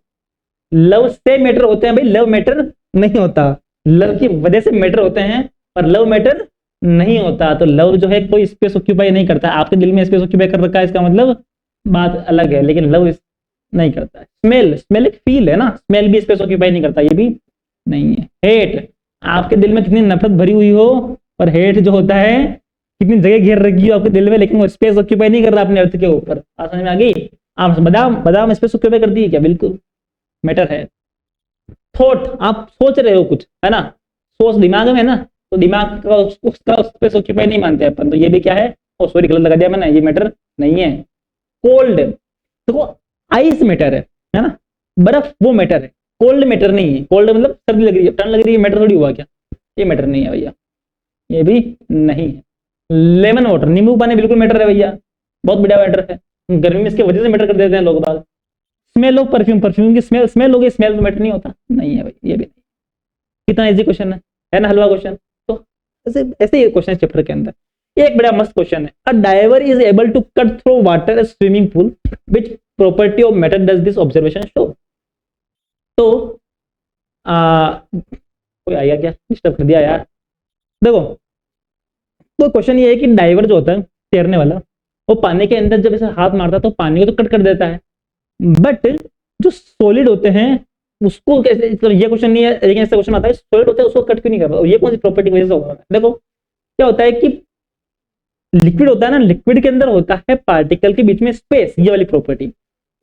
लव से मैटर होते हैं भाई, लव मैटर नहीं होता, लव की वजह से मैटर होते हैं पर लव मैटर नहीं होता। तो लव जो है कोई स्पेस ऑक्यूपाई नहीं करता, आपके दिल में स्पेस ऑक्यूपाई कर रखा है इसका मतलब बात अलग है, लेकिन लव नहीं करता। स्मेल, स्मेल एक फील है ना, स्मेल भी स्पेस ऑक्यूपाई नहीं करता, ये भी नहीं है। हेट, आपके दिल में कितनी नफरत भरी हुई हो पर हेट जो होता है कितनी जगह घेर रखी हो आपके दिल में, लेकिन वो स्पेस ऑक्यूपाई नहीं कर रहा अपने अर्थ के ऊपर। बात समझ में आ गई। आप बादाम, बादाम स्पेस ऑक्यूपाई करती है क्या, बिल्कुल मैटर है। थॉट, आप सोच रहे हो कुछ है ना, सोच दिमाग में है ना, तो दिमाग का उसका स्पेस ऑक्यूपाई नहीं मानते अपन, तो ये भी क्या है, ओ सॉरी गलत लगा दिया मैंने, ये मैटर नहीं है। कोल्ड, देखो आइस मैटर है ना, बर्फ वो मैटर है, कोल्ड मैटर नहीं है। कोल्ड मतलब सर्दी लग रही है, ठंड लग रही है, मैटर थोड़ी हुआ क्या, ये मैटर नहीं है भैया, ये भी नहीं है। लेमन वाटर, नींबू पानी बिल्कुल मैटर है भैया, बहुत बढ़िया मैटर है, गर्मी में इसकी वजह से मैटर कर देते हैं लोग बाग। स्मेल ऑफ परफ्यूम, परफ्यूम की स्मेल, स्मेल होगी, स्मेल तो मैटर नहीं होता, नहीं है भाई, ये भी नहीं। कितना इजी क्वेश्चन है ना, हलवा क्वेश्चन। तो ऐसे ऐसे ही क्वेश्चन चैप्टर के अंदर। एक बड़ा मस्त क्वेश्चन है, a diver is able to cut through water swimming pool, which property of matter does this observation show. तो कोई आया क्या, डिस्टर्ब कर दिया यार। देखो तो क्वेश्चन ये है कि डाइवर जो होता है तैरने वाला, वो पानी के अंदर जब ऐसे हाथ मारता है तो पानी को तो कट कर देता है, बट जो सॉलिड होते हैं उसको कैसे, तो ये क्वेश्चन नहीं है लेकिन ऐसा क्वेश्चन आता है, सॉलिड होता है उसको कट क्यों नहीं कर रहा, ये कौन सी प्रॉपर्टी की वजह से होगा। देखो क्या होता है कि लिक्विड होता है ना, लिक्विड के अंदर होता है पार्टिकल के बीच में स्पेस, ये वाली प्रॉपर्टी,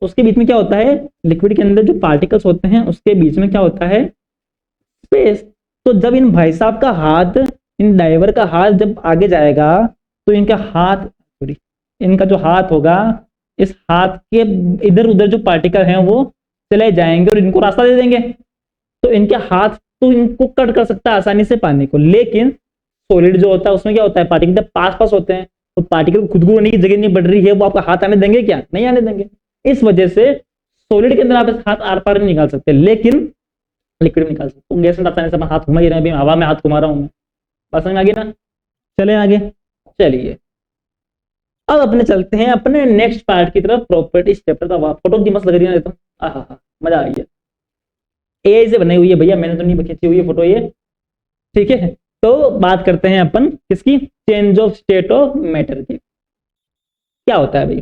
उसके बीच में क्या होता है, लिक्विड के अंदर जो पार्टिकल्स होते हैं उसके बीच में क्या होता है, स्पेस। तो जब इन भाई साहब का हाथ, इन डाइवर का हाथ जब आगे जाएगा तो इनका हाथ, इनका जो हाथ होगा, इस हाथ के इधर उधर जो पार्टिकल हैं वो चले जाएंगे और इनको रास्ता दे देंगे, तो इनके हाथ तो इनको कट कर सकता है आसानी से पानी को। लेकिन सॉलिड जो होता है उसमें क्या होता है, पार्टिकल जब पास पास होते हैं तो पार्टिकल खुद को होने की जगह नहीं बढ़ रही है, वो आपका हाथ आने देंगे क्या, नहीं आने देंगे। इस वजह से सॉलिड के अंदर आप इस हाथ आर पार नहीं निकाल सकते, लेकिन लिक्विड में निकाल सकते। गैस में आसानी से हाथ घुमा ही रहे हैं, हवा में हाथ घुमा रहा हूं मैं, बात समझ में आ गई ना। चले आगे, चलिए अब अपने चलते हैं अपने नेक्स्ट पार्ट की तरफ, प्रॉपर्टीज चैप्टर का। फोटो की मस्त लग रही है तो मजा आ गया। ए से बनी हुई है भैया, मैंने तो नहीं खींची हुई है फोटो ये, ठीक है। तो बात करते हैं अपन किसकी, change of state of matter की। क्या होता है भाई,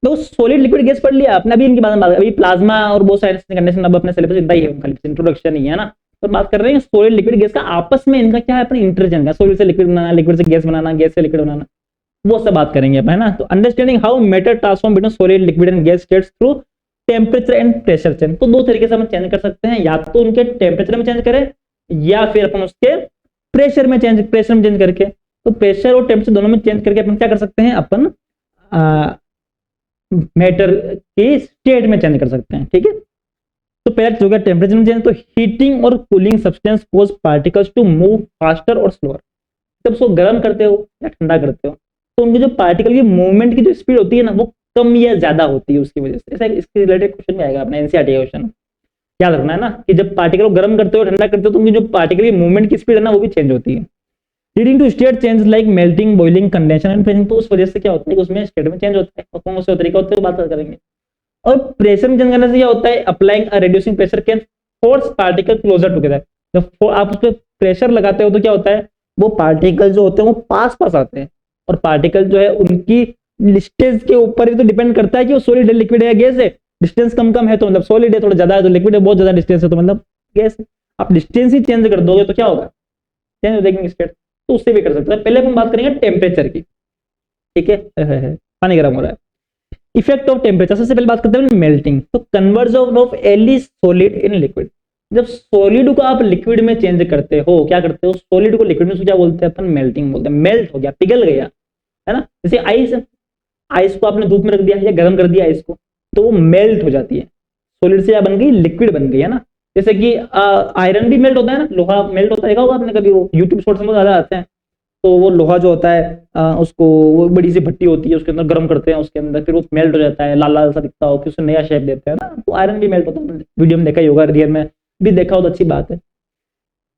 तो सॉलिड लिक्विड गैस पढ़ लिया आपने, अभी इनकी बात, अभी प्लाज्मा और वो साइंस कंडीशन अब अपने सिलेबस इतना ही है, खाली इंट्रोडक्शन ही है ना। तो बात कर रहे हैं सॉलिड लिक्विड गैस का आपस में इनका क्या है, अपने इंटरचेंज का, सॉलिड से लिक्विड बनाना, लिक्विड से गैस बनाना, गैस से लिक्विड बनाना, वो सब बात करेंगे अपन, है ना। तो understanding how matter transform between solid liquid and gas states through temperature and pressure change. तो दो तरीके से हम चेंज कर सकते हैं, या तो उनके टेम्परेचर में चेंज करें या फिर अपन उसके प्रेशर में चेंज करके। तो प्रेशर और टेम्परेचर दोनों में चेंज करके अपन क्या कर सकते हैं, अपन मैटर के स्टेट में चेंज कर सकते हैं, ठीक है। तो पहला जो टेम्परेचर में चेंज, तो हीटिंग और cooling substance cause particles to move faster और स्लोअर। जब उसको गर्म करते हो या ठंडा करते हो तो उनकी जो पार्टिकल की मूवमेंट की जो स्पीड होती है ना, वो कम या ज्यादा होती है उसकी वजह से। ऐसा इसके रिलेटेड क्वेश्चन में आएगा अपना एनसीईआरटी क्वेश्चन, याद रखना है ना, कि जब पार्टिकल को गर्म करते हो ठंडा करते हो तो उनकी जो पार्टिकल की मूवमेंट की स्पीड है ना वो भी चेंज होती है। Leading to state change like melting, boiling, condensation and freezing. तो उस वजह से क्या होता है कि उसमें स्टेट में चेंज होता है, और कौन से तरीका होता है बात करेंगे। और प्रेशर में चेंज करने से क्या होता है, applying a reducing pressure can force particle closer together. जब आप उस पर प्रेशर लगाते हो तो क्या होता है, वो पार्टिकल जो होते हैं वो पास पास आते हैं, और पार्टिकल जो है उनकी डिस्टेंस के ऊपर भी तो डिपेंड करता है कि वो सॉलिड है, लिक्विड है, गैस है। डिस्टेंस कम कम है तो मतलब सॉलिड है, थोड़ा ज्यादा है तो लिक्विड है, बहुत ज्यादा डिस्टेंस है तो मतलब गैस है। आप डिस्टेंस ही चेंज कर दोगे तो क्या होगा, चेंज हो जाएगी स्टेट। तो उससे भी कर सकते हैं। पहले हम बात करेंगे टेम्परेचर की। ठीक है, पानी गर्म हो रहा है। इफेक्ट ऑफ टेम्परेचर, सबसे पहले बात करते हैं मेल्टिंग। तो conversion of any solid in liquid, जब सॉलिड को आप लिक्विड में चेंज करते हो, क्या करते हो, सॉलिड को लिक्विड में, क्या बोलते हैं अपन, मेल्टिंग बोलते हैं। मेल्ट हो गया, पिघल गया, है ना। जैसे आइस, आइस को आपने धूप में रख दिया या गर्म कर दिया आइस को, तो वो मेल्ट हो जाती है, सॉलिड से क्या बन गई, लिक्विड बन गई, है ना। जैसे कि आयरन भी मेल्ट होता है ना, लोहा मेल्ट होता है, देखा होगा आपने कभी, वो यूट्यूब शॉर्ट्स में ज्यादा आते हैं। तो वो लोहा जो होता है उसको, वो बड़ी सी भट्टी होती है, उसके अंदर गर्म करते हैं, उसके अंदर फिर वो मेल्ट हो जाता है, लाल लाल सा दिखता हो, फिर उसे नया शेप देते हैं ना। तो आयरन भी मेल्ट होता है, वीडियो में देखा ही होगा, रियल में भी देखा हो तो अच्छी बात है।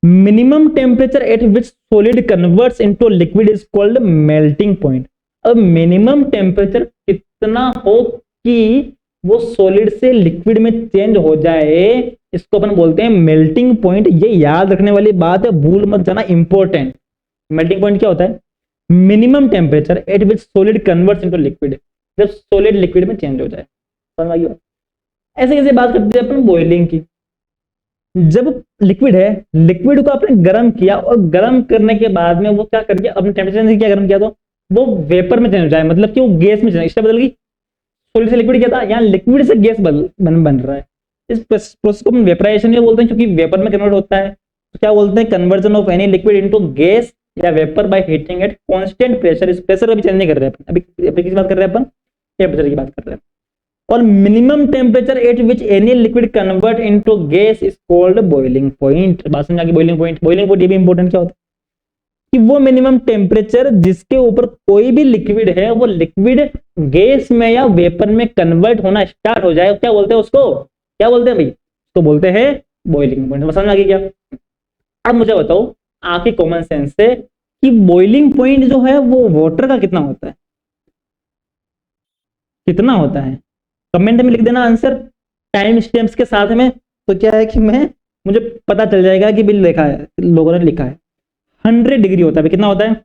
Minimum temperature at which solid converts into liquid is called melting point. अब मिनिमम टेम्परेचर कितना हो कि वो सॉलिड से लिक्विड में चेंज हो जाए, इसको अपन बोलते हैं मेल्टिंग पॉइंट। ये याद रखने वाली बात है, भूल मत जाना, इंपॉर्टेंट। मेल्टिंग पॉइंट क्या होता है, minimum temperature at which solid converts into liquid, जब सॉलिड लिक्विड में चेंज हो जाए। समझ आई? ऐसे कैसे बात करते हैं अपन बॉइलिंग की। जब लिक्विड है, लिक्विड को आपने गर्म किया और गर्म करने के बाद में वो क्या कर दिया, अपने टेम्परेचर से क्या गर्म किया, तो वो वेपर में चेंज हो जाए, मतलब कि वो गैस में चेंज, बदल गई। सॉलिड से लिक्विड क्या था, यहाँ लिक्विड से गैस बन रहा है। इस प्रोसेस को हम वेपराइजेशन भी बोलते हैं, क्योंकि वेपर में कन्वर्ट होता है। तो क्या बोलते हैं, conversion of any liquid into gas या vapour by heating at constant pressure. इस प्रेशर अभी चेंज नहीं कर रहे हैं, अभी किस बात कर रहे हैं अपन, टेम्परेचर की बात कर रहे हैं। और minimum temperature at which any liquid convert into gas is called boiling point. बात समझ आ गई, बॉइलिंग पॉइंट। बॉइलिंग पॉइंट ये भी इंपॉर्टेंट क्या होता है कि वो मिनिमम टेम्परेचर जिसके ऊपर कोई भी लिक्विड है, वो लिक्विड गैस में या वेपर में कन्वर्ट होना स्टार्ट हो जाए, क्या बोलते हैं उसको, क्या बोलते हैं भाई, तो बोलते हैं बॉइलिंग पॉइंट। समझ आ गई क्या? अब मुझे बताओ आपके कॉमन सेंस से कि बॉइलिंग पॉइंट जो है वो वाटर का कितना होता है, कितना होता है? कमेंट में लिख देना आंसर टाइम स्टैम्प्स के साथ में। तो क्या है कि मुझे पता चल जाएगा कि बिल लिखा है, लोगों ने लिखा है। 100 डिग्री होता है। कितना होता है?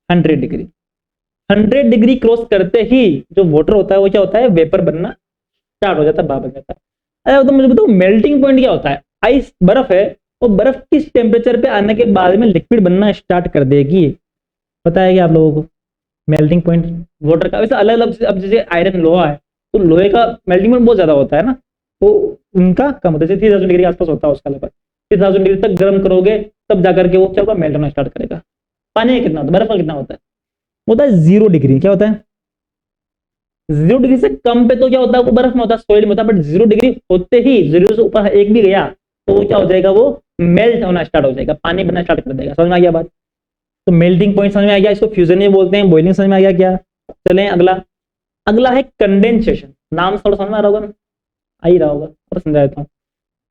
100 डिग्री। 100 डिग्री क्रॉस करते ही जो वाटर होता है वो क्या होता है, वेपर बनना स्टार्ट हो जाता है, भाप बन जाता है। अरे तो मुझे बताओ मेल्टिंग पॉइंट क्या होता है? आइस, बर्फ है, वो बर्फ किस टेम्परेचर पे आने के बाद में लिक्विड बनना स्टार्ट कर देगी, पता है क्या आप लोगों को? मेल्टिंग पॉइंट वाटर का वैसे अलग अलग, अब जैसे आयरन लोहा है तो लोहे का मेल्टिंग पॉइंट बहुत ज्यादा होता है ना, तो उनका कम होता है, 3000 डिग्री के आसपास होता है उसका लगभग। 3000 डिग्री तक गर्म करोगे तब जाकर के वो क्या होगा, मेल्ट होना स्टार्ट करेगा। पानी का कितना होता है, बर्फ का कितना होता है? होता है 0 डिग्री। क्या होता है? 0 डिग्री से कम पे तो क्या होता है, वो बर्फ में होता है, सॉलिड में होता है। बट 0 डिग्री होते ही 0 से ऊपर एक भी गया तो वो क्या हो जाएगा, वो मेल्ट होना स्टार्ट हो जाएगा, पानी बनना स्टार्ट कर देगा। समझ में आ गया बात? तो मेल्टिंग पॉइंट समझ में आ गया, इसको फ्यूजन भी बोलते हैं, बॉइलिंग समझ में आ गया क्या? चलें अगला। अगला है कंडेंसेशन। नाम थोड़ा समझ में आ रहा होगा, आ ही रहा होगा, और समझा देता हूँ।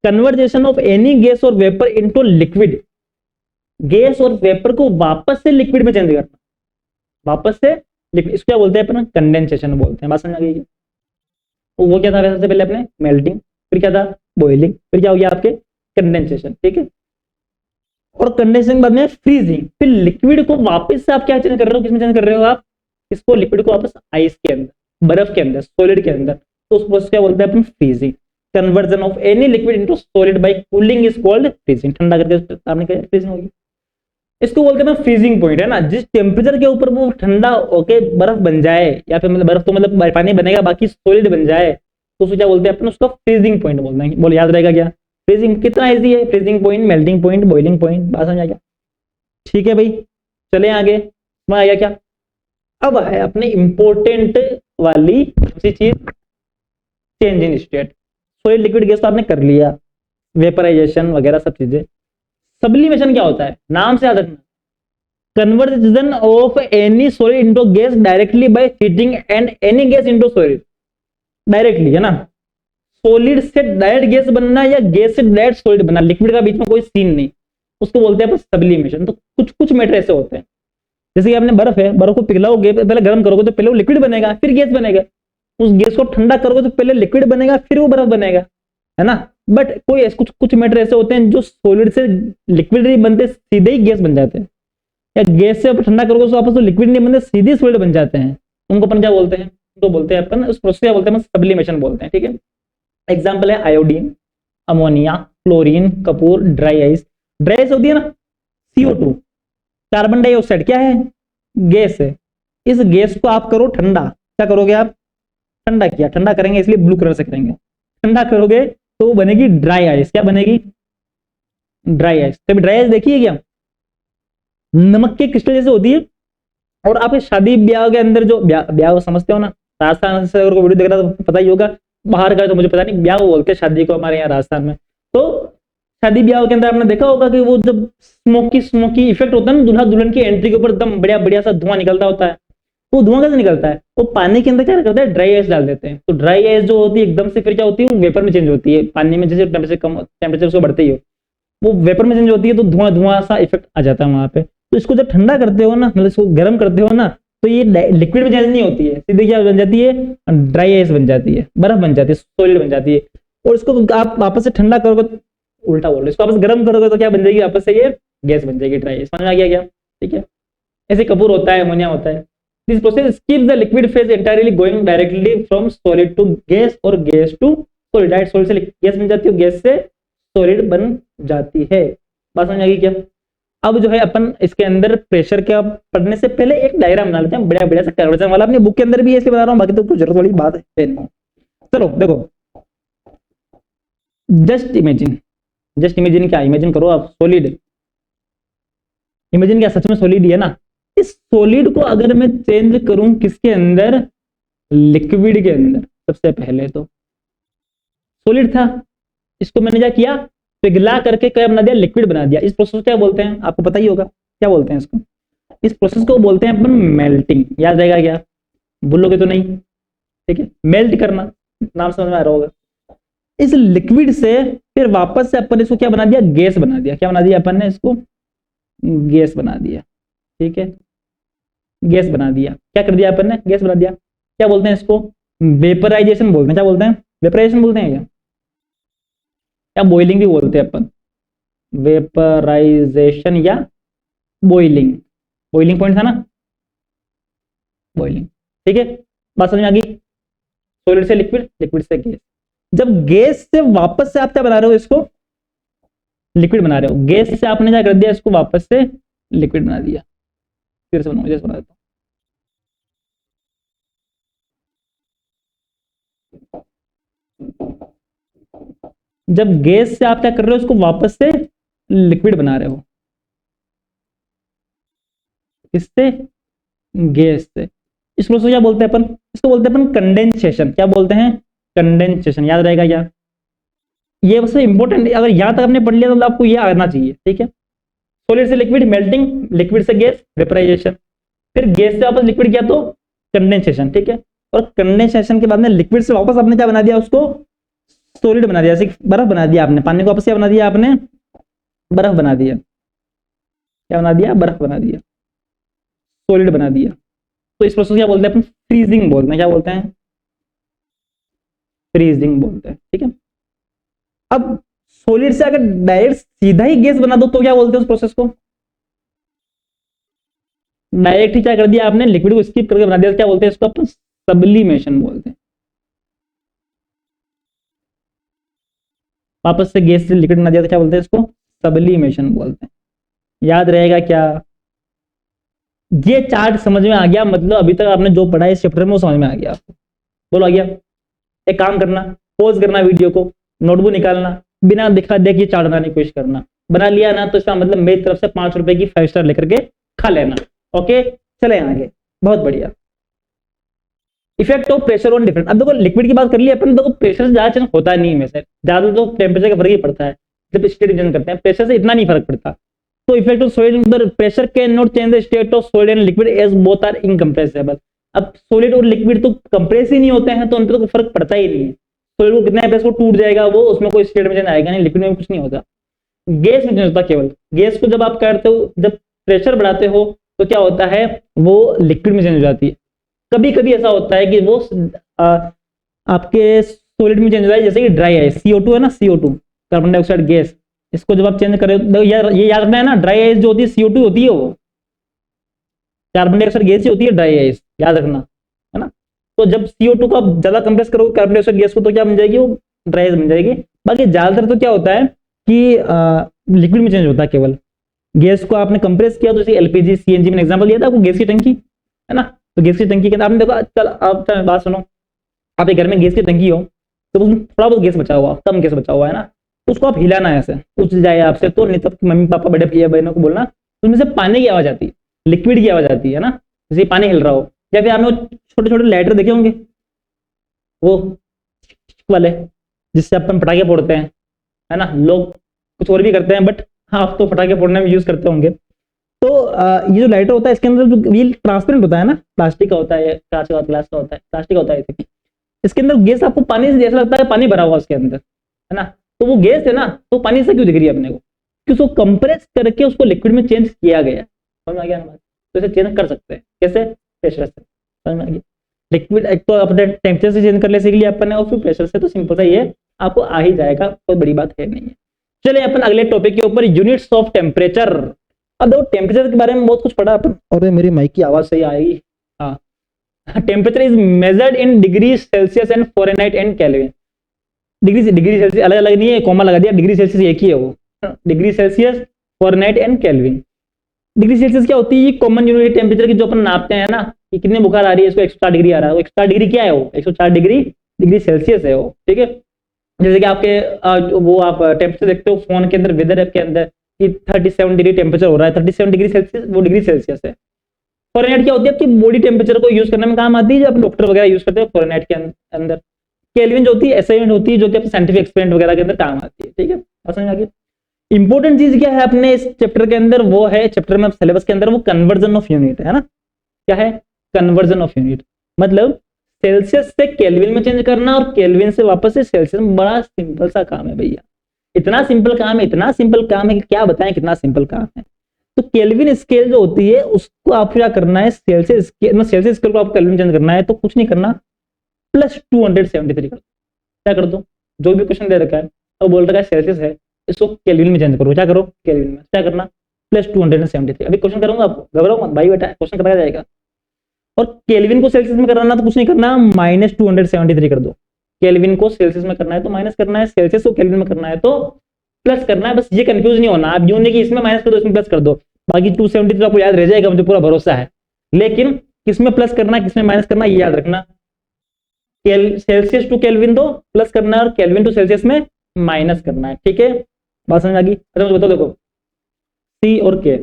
कन्वर्जेशन ऑफ एनी गैस और वेपर इनटू लिक्विड, गैस और वेपर को वापस से लिक्विड में चेंज करना, वापस से लिक्विड, इसको क्या बोलते हैं अपन? कंडेंसेशन बोलते हैं। बात समझ आ गई? वो क्या था सबसे पहले अपने मेल्टिंग, फिर क्या था बॉइलिंग, फिर क्या हो गया आपके कंडेंसेशन, ठीक है। और कंडेंसेशन के बाद में फ्रीजिंग, फिर लिक्विड को वापस से आप क्या चेंज कर रहे हो, किसमें चेंज कर रहे हो आप? इसको लिक्विड को वापस आइस के अंदर, बर्फ के अंदर, सॉलिड के अंदर, तो उस प्रोसेस क्या बोलते हैं अपन? Freezing. Conversion of any liquid into solid by cooling is called freezing. ठंडा करके आपने क्या फ्रीजिंग होगी, इसको बोलते हैं फ्रीजिंग पॉइंट, है ना। जिस टेम्परेचर के ऊपर वो ठंडा होके बर्फ बन जाए, या फिर मतलब बर्फ तो मतलब पानी बनेगा, बाकी सॉलिड बन जाए, तो उसको क्या बोलते हैं अपन? उसका फ्रीजिंग पॉइंट बोलते हैं। बोल याद रहेगा क्या? फ्रीजिंग कितना इजी है, freezing point, melting point, boiling point. बात समझ आ गया? ठीक है भाई, चले आगे। समझ आ गया क्या? अब है अपने इंपॉर्टेंट वाली चीज, change in state. Solid liquid gas तो आपने कर लिया, वेपराइजेशन वगैरह सब चीजें। सब्लिमेशन क्या होता है? नाम से याद रखना, conversion of any solid into gas directly by heating and any gas into solid. Directly, है ना, सॉलिड से डायरेक्ट गैस बनना या गैस से डायरेक्ट सॉलिड बनना, लिक्विड का बीच में कोई सीन नहीं, उसको बोलते हैं सब्लिमेशन। तो कुछ कुछ मैटर ऐसे होते हैं, जैसे कि आपने बर्फ है, बर्फ को पिघलाओगे, पहले गर्म करोगे तो पहले वो लिक्विड बनेगा, फिर गैस बनेगा। उस गैस को ठंडा करोगे तो पहले लिक्विड बनेगा, फिर वो बर्फ बनेगा, है ना। बट कोई कुछ कुछ मैटर ऐसे होते हैं जो सॉलिड से लिक्विड नहीं बनते, सीधे ही गैस बन जाते हैं, या गैस से ठंडा करोगे तो आपस में लिक्विड नहीं बनते, सीधे सॉलिड बन जाते हैं। उनको अपन क्या बोलते हैं? तो बोलते हैं अपन, उस प्रोसेस क्या बोलते हैं? सब्लिमेशन बोलते हैं, ठीक है। एग्जाम्पल है iodine, ammonia, chlorine, Kapoor, dry ice. Dry ice होती है ना, CO2, कार्बन डाइऑक्साइड क्या है? गैस है, इस गैस को आप करो ठंडा, क्या करोगे आप? ठंडा किया, ठंडा करेंगे इसलिए ब्लू कलर से करेंगे। ठंडा करोगे तो वो बनेगी ड्राई आइस। क्या बनेगी? Dry ice. कभी ड्राई आइस देखी है क्या? नमक के क्रिस्टल जैसे होती है। और आप शादी ब्याह के अंदर जो ब्याह समझते हो ना, राजस्थान से अगर कोई वीडियो देख रहा तो पता ही होगा, बाहर का तो मुझे पता नहीं, ब्याह बोलते हैं शादी को हमारे यहाँ राजस्थान में। तो शादी ब्याह के अंदर आपने देखा होगा कि वो जब स्मोकी स्मोकी इफेक्ट होता है ना, दूल्हा दुल्हन की एंट्री के ऊपर एकदम बढ़िया बढ़िया सा धुआं निकलता होता है। वो धुआं कैसे निकलता है? वो पानी के अंदर क्या करता है, ड्राई आइस डाल देते हैं। तो ड्राई आइस जो होती है एकदम से फिर क्या होती है, वेपर में चेंज होती है। पानी में जैसे टेम्परेचर उसको बढ़ते ही हो, वो वेपर में चेंज होती है, तो धुआं धुआं सा इफेक्ट आ जाता है वहां पे। तो इसको जब ठंडा करते हो ना, मतलब इसको गर्म करते हो ना, तो ये लिक्विड में चेंज नहीं होती है, सीधे क्या बन जाती है, ड्राई आइस बन जाती है, बर्फ बन जाती है, सॉलिड बन जाती है। और इसको आप वापस से ठंडा करोगे, उल्टा बोल रहे, इसको वापस गर्म करोगे तो क्या बन जाएगी, वापस से ये गैस बन जाएगी, ड्राई आइस। समझ में आ गया क्या? ठीक है, ऐसे कपूर होता है, अमोनिया होता है। This process skips the liquid phase entirely, going directly from solid to gas और gas to solid। Direct solid से गैस बन जाती है, गैस से सॉलिड बन जाती है। बात समझ आ गई क्या? अब जो है अपन इसके अंदर प्रेशर का पढ़ने से पहले एक डायग्राम बना लेते हैं, बढ़िया बढ़िया सा कन्वर्जन वाला। अपनी बुक के अंदर भी ऐसे बता रहा हूँ, बाकी तो कुछ जरूरत वाली बात है नहीं। चलो देखो, जस्ट इमेजिन क्या, इमेजिन करो आप सॉलिड, इमेजिन क्या सच में सॉलिड ही है ना। इस सॉलिड को अगर मैं चेंज करूं किसके अंदर, लिक्विड के अंदर, सबसे पहले तो सॉलिड था, इसको मैंने क्या किया, पिघला करके क्या बना दिया, लिक्विड बना दिया। इस प्रोसेस को क्या बोलते हैं, आपको पता ही होगा क्या बोलते हैं इसको। इस प्रोसेस को बोलते हैं अपन मेल्टिंग। याद रहेगा क्या? भूलोगे तो नहीं, ठीक है। मेल्ट करना, नाम समझ में आ रहा होगा। इस लिक्विड से फिर वापस से अपन इसको क्या बना दिया, गैस बना दिया। क्या बना दिया अपन ने, इसको गैस बना दिया, ठीक है, गैस बना दिया। क्या कर दिया अपन ने, गैस बना दिया। क्या बोलते हैं इसको, वेपराइजेशन बोलते हैं। क्या बोलते हैं, वेपराइजेशन बोलते हैं क्या? या बॉइलिंग भी बोलते हैं अपन, वेपराइजेशन या बॉइलिंग। बॉइलिंग पॉइंट था ना, बॉइलिंग, ठीक है। बात समझ में आ गई। सॉलिड से लिक्विड, लिक्विड से गैस। जब गैस से वापस से आप क्या बना रहे हो, इसको लिक्विड बना रहे हो, गैस से आपने क्या कर दिया, इसको वापस से लिक्विड बना दिया। फिर से बनाओ, जैसे बना देता हूं। जब गैस से आप क्या कर रहे हो, इसको वापस से लिक्विड बना रहे हो, इससे गैस से। इस प्रोसेस को क्या बोलते हैं अपन, इसको बोलते हैं अपन कंडेंसेशन। क्या बोलते हैं, कंडेंसेशन। याद रहेगा क्या? ये बस इंपॉर्टेंट, अगर यहां तक आपने पढ़ लिया तो आपको ये आना चाहिए, ठीक है। सॉलिड से लिक्विड मेल्टिंग, लिक्विड से गैस वेपराइजेशन, फिर गैस से वापस लिक्विड किया तो कंडेंसेशन, ठीक है। और कंडेंसेशन के बाद में लिक्विड से वापस आपने क्या बना दिया, उसको सॉलिड बना दिया, जैसे बर्फ बना दिया आपने। पानी को वापस क्या बना दिया आपने, बर्फ बना दिया। क्या बना दिया, बर्फ बना दिया, सॉलिड बना दिया। तो इस प्रोसेस क्या बोलते हैं अपन, फ्रीजिंग बोलते हैं। क्या बोलते हैं, फ्रीजिंग बोलते हैं, ठीक है। अब सॉलिड से अगर डायरेक्ट सीधा ही गैस बना दो तो क्या बोलते हैं उस प्रोसेस को, डायरेक्ट ही क्या कर दिया आपने, लिक्विड को स्किप करके बना दिया। क्या बोलते हैं इसको अपन, सब्लिमेशन बोलते हैं। वापस से गैस से लिक्विड बना दिया तो क्या बोलते हैं इसको, सब्लिमेशन बोलते हैं। याद रहेगा क्या? ये चार्ट समझ में आ गया, मतलब अभी तक आपने जो पढ़ा है इस चैप्टर में वो समझ में आ गया आपको। बोलो आ गया? एक काम करना, पॉज करना वीडियो को, नोटबुक निकालना, बिना दिखा देखिए चार्ट बनाने की कोशिश करना। बना लिया ना तो इसका मतलब मेरी तरफ से 5 रुपए की 5 स्टार लेकर के खा लेना। ओके, चले आगे, बहुत बढ़िया। Effect of pressure on different. अब देखो लिक्विड की बात कर ली अपन, देखो प्रेशर से ज्यादा चेंज होता नहीं है, ज्यादा तो टेम्परेचर का फर्क ही पड़ता है जब स्टेट चेंज करते हैं, प्रेशर से इतना नहीं फर्क पड़ता। तो effect of solid, pressure can not change the state of solid and liquid as both are incompressible. अब सॉलिड और लिक्विड तो कंप्रेस ही नहीं होते हैं, तो उन पर तो फर्क पड़ता ही नहीं है। सॉलिड को कितना प्रेस को टूट जाएगा वो, उसमें कोई स्टेट में चेंज आएगा नहीं, लिक्विड में कुछ नहीं होता। गैस में चेंज होता केवल। गैस को जब आप करते हो, जब प्रेशर बढ़ाते हो तो क्या होता है, वो लिक्विड में चेंज हो जाती है। कभी कभी ऐसा होता है कि वो आपके सॉलिड में चेंज हो जाए, जैसे कि ड्राई आइस, CO2 है ना, CO2 कार्बन डाइऑक्साइड गैस, इसको जब आप चेंज करें, ये याद रखना है ना, ड्राई आइस जो होती है CO2 होती है, वो कार्बन डाइऑक्साइड गैस ही होती है ड्राई आइस, याद रखना है ना। तो जब CO2 को आप ज्यादा कंप्रेस करोगे कार्बन डाइऑक्साइड गैस को, तो क्या बन जाएगी, वो ड्राई आइस बन जाएगी। बाकी ज्यादातर तो क्या होता है कि लिक्विड में चेंज होता है केवल। गैस को आपने कंप्रेस किया तो जैसे LPG CNG में एग्जांपल दिया था आपको, गैस की टंकी है ना, तो गैस की टंकी के अंदर आपने देखो, चल आप बात सुनो, आप एक घर में गैस की टंकी हो तो उसमें थोड़ा बहुत गैस बचा हुआ, कम गैस बचा हुआ है ना, तो उसको आप हिलाना है, ऐसे उछ जाए आपसे तो, नहीं तो मम्मी पापा बड़े भैया बहनों को बोलना, तो उसमें से पानी की आवाज आती है, लिक्विड की आवाज आती है ना, जैसे पानी हिल रहा हो। या फिर आपने छोटे छोटे लाइटर देखे होंगे, वो वाले जिससे अपन पटाखे फोड़ते हैं, है ना, लोग कुछ और भी करते हैं बट हाँ आप तो पटाखे फोड़ने में यूज करते होंगे। तो ये जो लाइटर होता है इसके अंदर जो ये ट्रांसपेरेंट होता है ना, प्लास्टिक का होता है, कांच का, ग्लास का होता है, प्लास्टिक का होता है, इसके अंदर गैस आपको पानी से जैसा लगता है पानी भरा हुआ उसके अंदर, है ना, तो वो गैस है ना, तो पानी से क्यों दिख रही है अपने को, कि उसको कंप्रेस करके उसको लिक्विड में चेंज किया गया। समझ में आ गया ना बात? तो इसे चेंज कर सकते हैं कैसे, प्रेशर से। समझ में आ गया? लिक्विड एक तो अपने टेम्परेचर से चेंज कर ले सीख लिया अपन ने, और फिर प्रेशर से, तो सिंपल सा ये आपको आ ही जाएगा, कोई बड़ी बात है नहीं है। चलिए अपन अगले टॉपिक के ऊपर, यूनिट्स ऑफ टेम्परेचर। अब देखो टेम्परेचर के बारे में बहुत कुछ पढ़ा अपन, और मेरी माइक की आवाज सही आएगी, हाँ। Temperature is measured in degree Celsius and Fahrenheit and kelvin. Degree Celsius अलग अलग नहीं है, कॉमा लगा दिया, डिग्री सेल्सियस एक ही है वो, degree Celsius, Fahrenheit and kelvin. Degree Celsius क्या होती है, ये कॉमन यूनिट टेम्परेचर की जो अपन नापते हैं ना, कि कितने बुखार आ रही है, इसको 104 डिग्री आ रहा है, वो 104 डिग्री क्या है, वो 104 डिग्री सेल्सियस है वो, ठीक है। जैसे कि आपके वो आप टेम्परेचर देखते हो फोन के अंदर, वेदर ऐप के अंदर, कि 37 डिग्री टेम्परेचर हो रहा है, 37 डिग्री सेल्सियस, वो डिग्री सेल्सियस है। फ़ारेनहाइट क्या होती है, आपकी बॉडी टेम्परेचर को यूज करने में काम आती है, जो आप डॉक्टर वगैरह यूज करते हैं फ़ारेनहाइट के अंदर। केल्विन जो होती है ऐसा यूनिट होती है जो कि आप साइंटिफिक एक्सपेरिमेंट वगैरह के अंदर काम आती है, ठीक है। समझ में आ गया? इंपॉर्टेंट चीज क्या है अपने इस चैप्टर के अंदर, वो है चैप्टर में सिलेबस के अंदर, वो कन्वर्जन ऑफ यूनिट है ना। क्या है? कन्वर्जन ऑफ यूनिट, मतलब सेल्सियस से केल्विन में चेंज करना और केल्विन से वापस से सेल्सियस में। बड़ा सिंपल सा काम है भैया, इतना सिंपल काम है, इतना सिंपल काम है कि क्या बताएं कितना सिंपल काम है। तो केल्विन स्केल जो होती है उसको आपको क्या करना है, सेल्सियस स्केल, सेल्सियस स्केल को आपको केल्विन चेंज करना है, तो कुछ नहीं करना, प्लस 273 कर दो। क्या कर दो, जो भी क्वेश्चन दे रखा है वो बोल रखा है सेल्सियस है, इसको केल्विन में चेंज करो। क्या करो, केल्विन में क्या करना, प्लस 273। अभी क्वेश्चन करूंगा आपको, घबराओ मत भाई बेटा, क्वेश्चन कराया जाएगा। और केल्विन को सेल्सियस में करना तो कुछ नहीं करना, माइनस 273 कर दो। केल्विन को सेल्सियस में करना है तो माइनस करना है, सेल्सियस को केल्विन में करना है तो प्लस करना है। बस ये कंफ्यूज नहीं होना, आप यूं नहीं कि इसमें माइनस कर दो इसमें प्लस कर दो, बाकी 273 आपको याद रह जाएगा, मुझे पूरा भरोसा है। लेकिन किसमें प्लस करना है किसमें माइनस करना है ये याद रखना। सेल्सियस टू केल्विन दो प्लस करना है, और केल्विन टू सेल्सियस में माइनस करना है, ठीक है। बात समझ आ गई? अच्छा मुझे बताओ, देखो सी और के,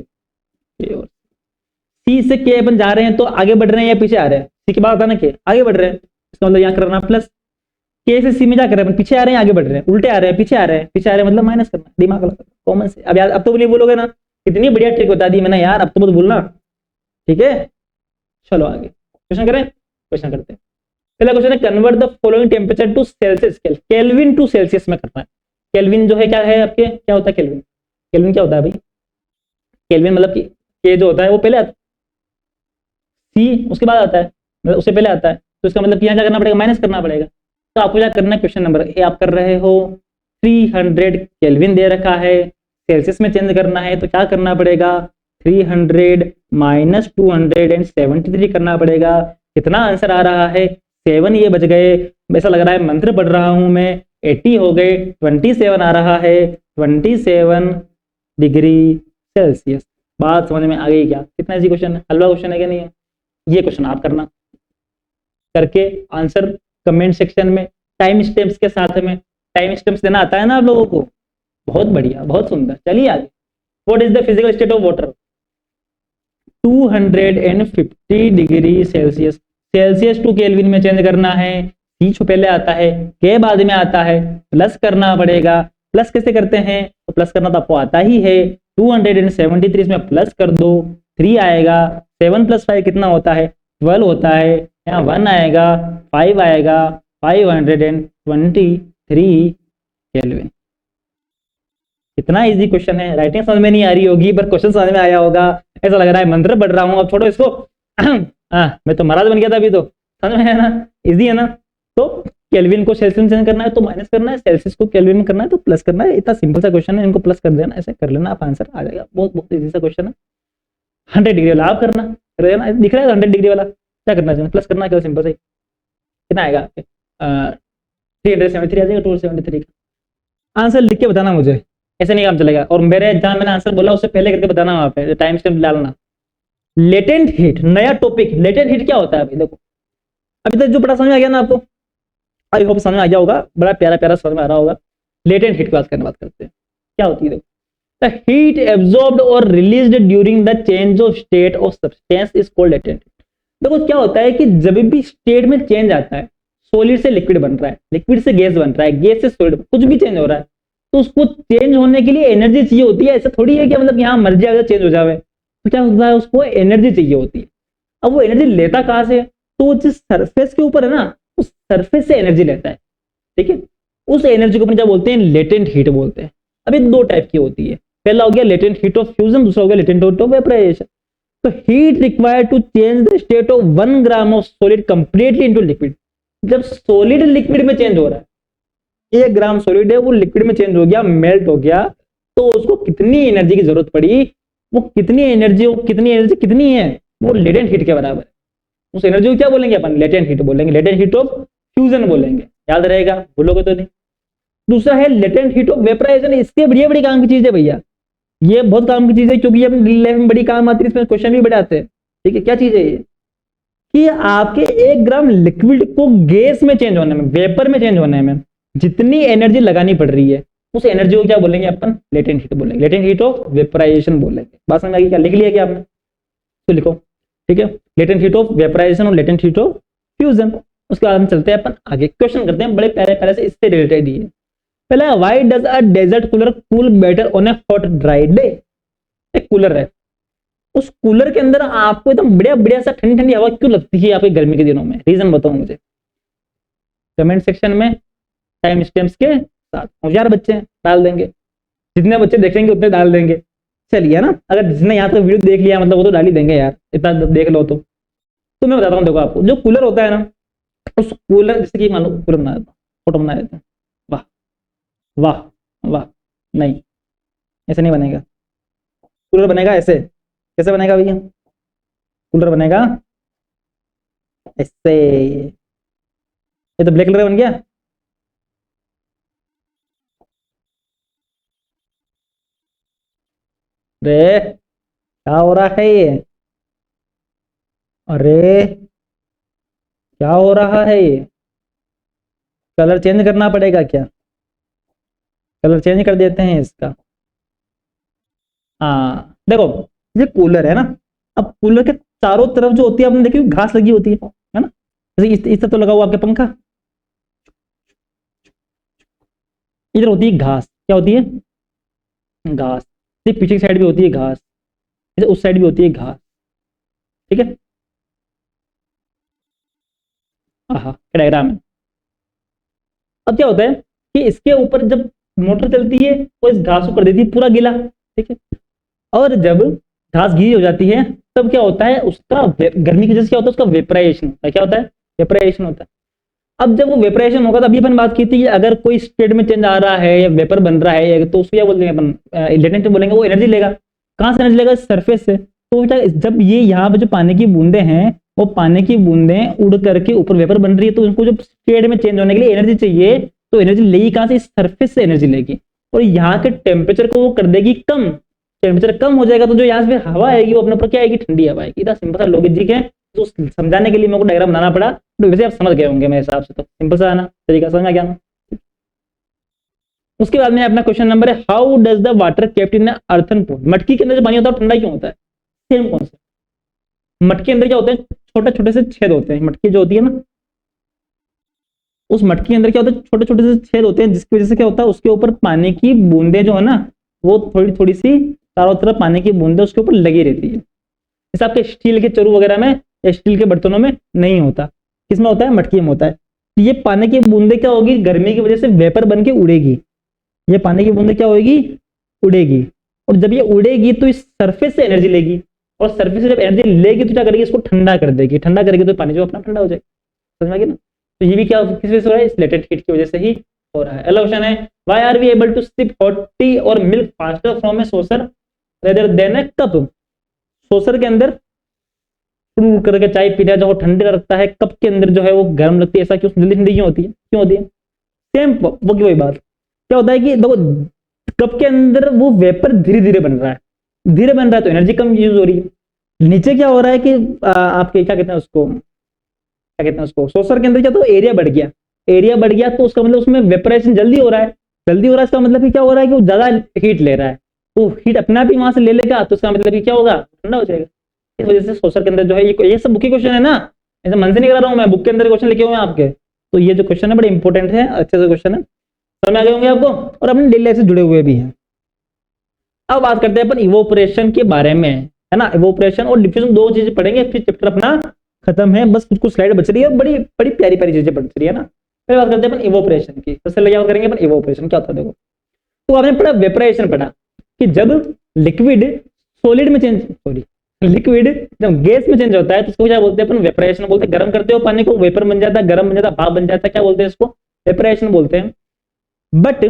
सी से के अपन जा रहे हैं तो आगे बढ़ रहे हैं या पीछे आ रहे हैं, सी के बाद आता ना के, आगे बढ़ रहे हैं, इसका मतलब यहाँ करना प्लस, के से सी में क्या कर रहे हैं, पीछे आ रहे हैं आगे बढ़ रहे हैं, उल्टे आ रहे हैं, पीछे आ रहे हैं, पीछे आ रहे हैं, मतलब माइनस करना, दिमाग लगा कॉमन से। अब यार अब तो नहीं बोलोगे ना, इतनी बढ़िया ट्रिक बता दी मैंने यार, अब तो मत भूलना, ठीक है। चलो आगे क्वेश्चन करें, क्वेश्चन करते हैं। पहला क्वेश्चन है, convert the following temperature to Celsius scale. Kelvin to Celsius में करना है। केल्विन जो है क्या है आपके, क्या होता है केल्विन, केल्विन क्या होता है भाई, केल्विन मतलब कि के जो होता है वो पहले आता है, सी उसके बाद आता है, मतलब उससे पहले आता है, तो इसका मतलब कि यहाँ क्या करना पड़ेगा, माइनस करना पड़ेगा। तो आपको क्या करना है, क्वेश्चन नंबर ए आप कर रहे हो, 300 केल्विन दे रखा है, सेल्सियस में चेंज करना है तो क्या करना पड़ेगा, 300 माइनस 273 करना पड़ेगा। कितना आंसर आ रहा है, 7 ये बच गए, ऐसा लग रहा है मंत्र पढ़ रहा हूं मैं। 80 हो गए, 27 आ रहा है, 27 डिग्री सेल्सियस। बात समझ में आ गई क्या? कितना इजी क्वेश्चन है, हलवा क्वेश्चन है क्या नहीं है? ये क्वेश्चन आप करना, करके आंसर कमेंट सेक्शन में टाइम स्टेप्स के साथ में, टाइम स्टेप्स देना आता है ना आप लोगों को, बहुत बढ़िया बहुत सुंदर। चलिए आगे, what is the physical state of water, 250 degree Celsius, Celsius to Kelvin में चेंज करना है, सी पहले आता है के बाद में आता है, प्लस करना पड़ेगा। प्लस कैसे करते हैं, तो प्लस करना तो आपको आता ही है, 273 इसमें प्लस कर दो, 3 आएगा, 7 + 5 कितना होता है, 12 होता है, यहाँ 1 आएगा, 5 आएगा, 523 केल्विन। कितना इजी क्वेश्चन है, राइटिंग समझ में नहीं आ रही होगी पर क्वेश्चन समझ में आया होगा। ऐसा लग रहा है मंत्र पढ़ रहा हूँ, अब छोड़ो इसको। मैं तो महाराज बन गया था अभी, तो समझ में है ना, इजी है ना। तो केल्विन को सेल्सियस में चेंज करना है तो माइनस करना है, सेल्सियस को केल्विन में करना है तो प्लस करना है। इतना सिंपल सा क्वेश्चन है, इनको प्लस कर देना, ऐसे कर लेना, आप आंसर आ जाएगा। बहुत बहुत इजी सा क्वेश्चन है। 100 डिग्री वाला आप करना, दिख रहा है 100 डिग्री वाला, क्या करना है, प्लस करना है, सिंपल से कितना आएगा, 373 आ जाएगा, 273 का आंसर लिख के बताना मुझे, ऐसे नहीं काम चलेगा। और मेरे जहां मैंने आंसर बोला उससे पहले करके बताना, वहां पे टाइम स्टैम्प डालना, लेटेंट हीट, नया टॉपिक। लेटेंट हीट क्या होता है? अभी देखो, अभी तक जो पढ़ा समझ में आ गया ना आपको, आई होप समझ में आ गया होगा, बड़ा प्यारा प्यारा समझ में आ रहा होगा। लेटेंट हीट की बात करते हैं, क्या होती है? देखो, द हीट एब्जॉर्ब्ड और released during the change of state of substance is called latent. देखो क्या होता है कि जब भी स्टेट में चेंज आता है, सॉलिड से लिक्विड बन रहा है, लिक्विड से गैस बन रहा है, गैस से सॉलिड, कुछ भी चेंज हो रहा है, तो उसको चेंज होने के लिए एनर्जी चाहिए होती है। ऐसा थोड़ी है कि मतलब यहाँ मर्जी आ जाए चेंज हो जाए, तो क्या होता है, उसको एनर्जी चाहिए होती है। अब वो एनर्जी लेता कहाँ से? तो वो जिस सरफेस के ऊपर है ना, उस सरफेस से एनर्जी लेता है, ठीक है। उस एनर्जी को अपन क्या बोलते हैं? लेटेंट हीट बोलते हैं। अब ये दो टाइप की होती है, पहला हो गया लेटेंट हीट ऑफ फ्यूजन, दूसरा हो गया लेटेंट हीट ऑफ वेपराइजेशन। तो heat required to change the state of 1 gram of solid completely into liquid. जब सॉलिड लिक्विड में चेंज हो रहा है, 1 ग्राम सॉलिड है वो लिक्विड में चेंज हो गया, मेल्ट हो गया, तो उसको कितनी एनर्जी की जरूरत पड़ी? वो कितनी एनर्जी कितनी है? वो लेटेंट हीट के बराबर है। उस एनर्जी को क्या बोलेंगे अपन? लेटेंट हीट बोलेंगे, लेटेंट हीट ऑफ फ्यूजन बोलेंगे। याद रहेगा, भूलोगे तो नहीं। दूसरा है लेटेंट हीट ऑफ वेपराइजेशन। इसके बढ़िया बड़ी काम की चीज है भैया, ये बहुत काम की चीज है, क्योंकि ये अपनी डेली लाइफ में बड़ी काम आती है, इसमें क्वेश्चन भी बड़े आते हैं, ठीक है। क्या चीज है ये? कि आपके 1 ग्राम लिक्विड को गैस में चेंज होने में, वेपर में चेंज होने में जितनी एनर्जी लगानी पड़ रही है, उस एनर्जी को क्या बोलेंगे अपन? लेटेंट हीट बोलेंगे, लेटेंट हीट ऑफ वेपराइजेशन बोलेंगे। बात समझ आ गई क्या? लिख लिया क्या आपने? तो लिखो, ठीक है। लेटेंट हीट ऑफ वेपराइजेशन और लेटेंट हीट ऑफ फ्यूजन। उसके बाद हम चलते हैं अपन आगे, क्वेश्चन करते हैं, बड़े प्यारे प्यारे से इससे रिलेटेड ही है। पहला, why does a desert cooler cool better on a hot dry day? एक कूलर है, उस कूलर के अंदर आपको एकदम बढ़िया बढ़िया सा ठंडी ठंडी हवा क्यों लगती है आपके गर्मी के दिनों में? रीजन बताओ मुझे कमेंट सेक्शन में टाइम स्टैम्प्स के साथ। होशियार बच्चे हैं, डाल देंगे, जितने बच्चे देखेंगे उतने डाल देंगे। चलिए ना, अगर जिसने यहाँ तक वीडियो देख लिया मतलब वो तो डाल ही देंगे यार, इतना देख लो तो मैं बताता हूँ। देखो आपको, जो कूलर होता है ना, उस कूलर, जैसे कि मान लो कूलर बना देता हूँ, फोटो बना देते हैं। वाह वाह वाह, नहीं ऐसे नहीं बनेगा। कूलर बनेगा ऐसे। कैसे बनेगा भैया? कूलर बनेगा ऐसे। ये तो ब्लैक कलर बन गया। अरे क्या हो रहा है ये? अरे क्या हो रहा है ये? कलर चेंज करना पड़ेगा क्या? कलर चेंज कर देते हैं इसका। हाँ देखो, ये कूलर है ना, अब कूलर के चारों तरफ जो होती है, आपने देखी घास लगी होती है ना, जैसे इस तरह तो लगा हुआ आपके पंखा, इधर होती है घास। क्या होती है? घास। पीछे की साइड भी होती है घास, उस साइड भी होती है घास, ठीक है। हाँ, डायग्राम है। अब क्या होता है कि इसके ऊपर जब मोटर चलती है वो इस घास को कर देती है पूरा गीला, ठीक है। और जब घास गीली हो जाती है तब क्या होता है, उसका गर्मी की वजह से क्या होता है, उसका वेपराइजेशन होता है। क्या होता है? वेपराइजेशन होता है। अब जब वो वेपराइजेशन होगा, तभी अपन बात की थी कि अगर कोई स्टेट में चेंज आ रहा है या वेपर बन रहा है, तो उसको क्या बोलते हैं अपन? लेटेंट बोलेंगे। वो एनर्जी लेगा, कहाँ से एनर्जी लेगा? सरफेस से। तो जब ये यहाँ पे जो पानी की बूंदे हैं, वो पानी की बूंदें उड़ करके ऊपर वेपर बन रही है, तो उनको जब स्टेट में चेंज होने के लिए एनर्जी चाहिए, तो एनर्जी लेगी कहाँ से? सरफेस से एनर्जी लेगी, और यहाँ के टेम्परेचर को वो कर देगी कम। टेम्परेचर कम हो जाएगा तो जो यहाँ से हवा आएगी वो अपने ऊपर क्या आएगी? ठंडी हवा आएगी। इतना सिंपल सा लॉजिक है, तो समझाने के लिए मेरे को डायग्राम बनाना पड़ा, तो वैसे आप समझ गए होंगे मेरे हिसाब से। तो सिंपल सा आना तरीका समझ आ गया ना। उसके बाद में अपना क्वेश्चन नंबर है, how does the water kept in earthen pot? मटकी के अंदर जो पानी होता है ठंडा क्यों होता है? Same concept. मटकी के अंदर क्या होते हैं? छोटे छोटे से छेद होते हैं। मटकी जो होती है ना, उस मटकी के अंदर क्या होता है? छोटे छोटे से छेद होते हैं, जिसकी वजह से क्या होता है, उसके ऊपर पानी की बूंदे जो है ना, वो थोड़ी थोड़ी सी चारों तरफ पानी की बूंदे उसके ऊपर लगी रहती है। जैसे आपके स्टील के चरु वगैरह में या स्टील के बर्तनों में नहीं होता, किसमें होता है? मटकी में होता है। तो ये पानी की बूंदे क्या होगी? गर्मी की वजह से वेपर बन के उड़ेगी। ये पानी की बूंदे क्या होगी? उड़ेगी। और जब ये उड़ेगी तो इस सरफेस से एनर्जी लेगी, और सरफेस से जब एनर्जी लेगी तो क्या करेगी? इसको ठंडा कर देगी। ठंडा करेगी तो पानी जो अपना ठंडा हो जाएगा। समझ में आ गया ना? तो ये भी क्या किस वजह से हो रहा है? इस लेटेंट हीट की वजह से ही हो रहा है। अगला क्वेश्चन है, why are we able to sip hot tea और milk faster from a saucer rather than a cup? Saucer के अंदर करके चाय पीना जो ठंडा रखता है, कप के अंदर जो है वो गर्म लगती है। ऐसा क्यों? जल्दी ठंडी क्यों होती है? क्यों होती है? सेम वो की वही बात। क्या होता है कि देखो, कप के अंदर वो वेपर धीरे धीरे बन रहा है, धीरे बन रहा है तो एनर्जी कम यूज हो रही है। नीचे क्या हो रहा है कि आपके क्या कहते हैं उसको, क्या कहते हैं उसको, सोर्सर के अंदर क्या, तो एरिया बढ़ गया, एरिया बढ़ गया तो उसका मतलब उसमें वेपराइजेशन जल्दी हो रहा है, जल्दी हो रहा है, इसका मतलब कि क्या हो रहा है कि वो ज्यादा हीट ले रहा है, तो हीट अपना भी वहां से ले लेगा, तो इसका मतलब कि क्या होगा, ठंडा हो जाएगा। इस वजह से सोर्सर के अंदर जो है ये सब बुक की क्वेश्चन है ना, ऐसे मन से नहीं करा रहा हूँ मैं, बुक के अंदर क्वेश्चन लिखे हुए हैं आपके, तो ये जो क्वेश्चन है बड़े इंपॉर्टेंट है, अच्छे से क्वेश्चन है, समझ में आ गए होंगे आपको, और अपने डेली लाइफ से जुड़े हुए भी हैं। अब बात करते हैं अपन इवोपरेशन के बारे में, है ना, इवोपरेशन और डिफ्यूजन दो चीजें पढ़ेंगे, फिर चैप्टर अपना खत्म है, बस कुछ कुछ स्लाइड बच रही है, बड़ी बड़ी प्यारी प्यारी चीजें बच रही है ना। फिर बात करते हैं अपन इवोपरेशन की, सबसे पहले क्या करेंगे अपन, इवोपरेशन क्या होता है देखो। तो आपने पढ़ा वेपराइजेशन पढ़ा, कि जब लिक्विड सॉलिड में चेंज, सॉरी, लिक्विड जब गैस में चेंज होता है तो उसको क्या बोलते हैं अपन, वेपराइजेशन बोलते हैं। गर्म करते हो पानी को, वेपर बन जाता है, गर्म बन जाता है, भाप बन जाता है, क्या बोलते हैं इसको, वेपराइजेशन बोलते हैं। बट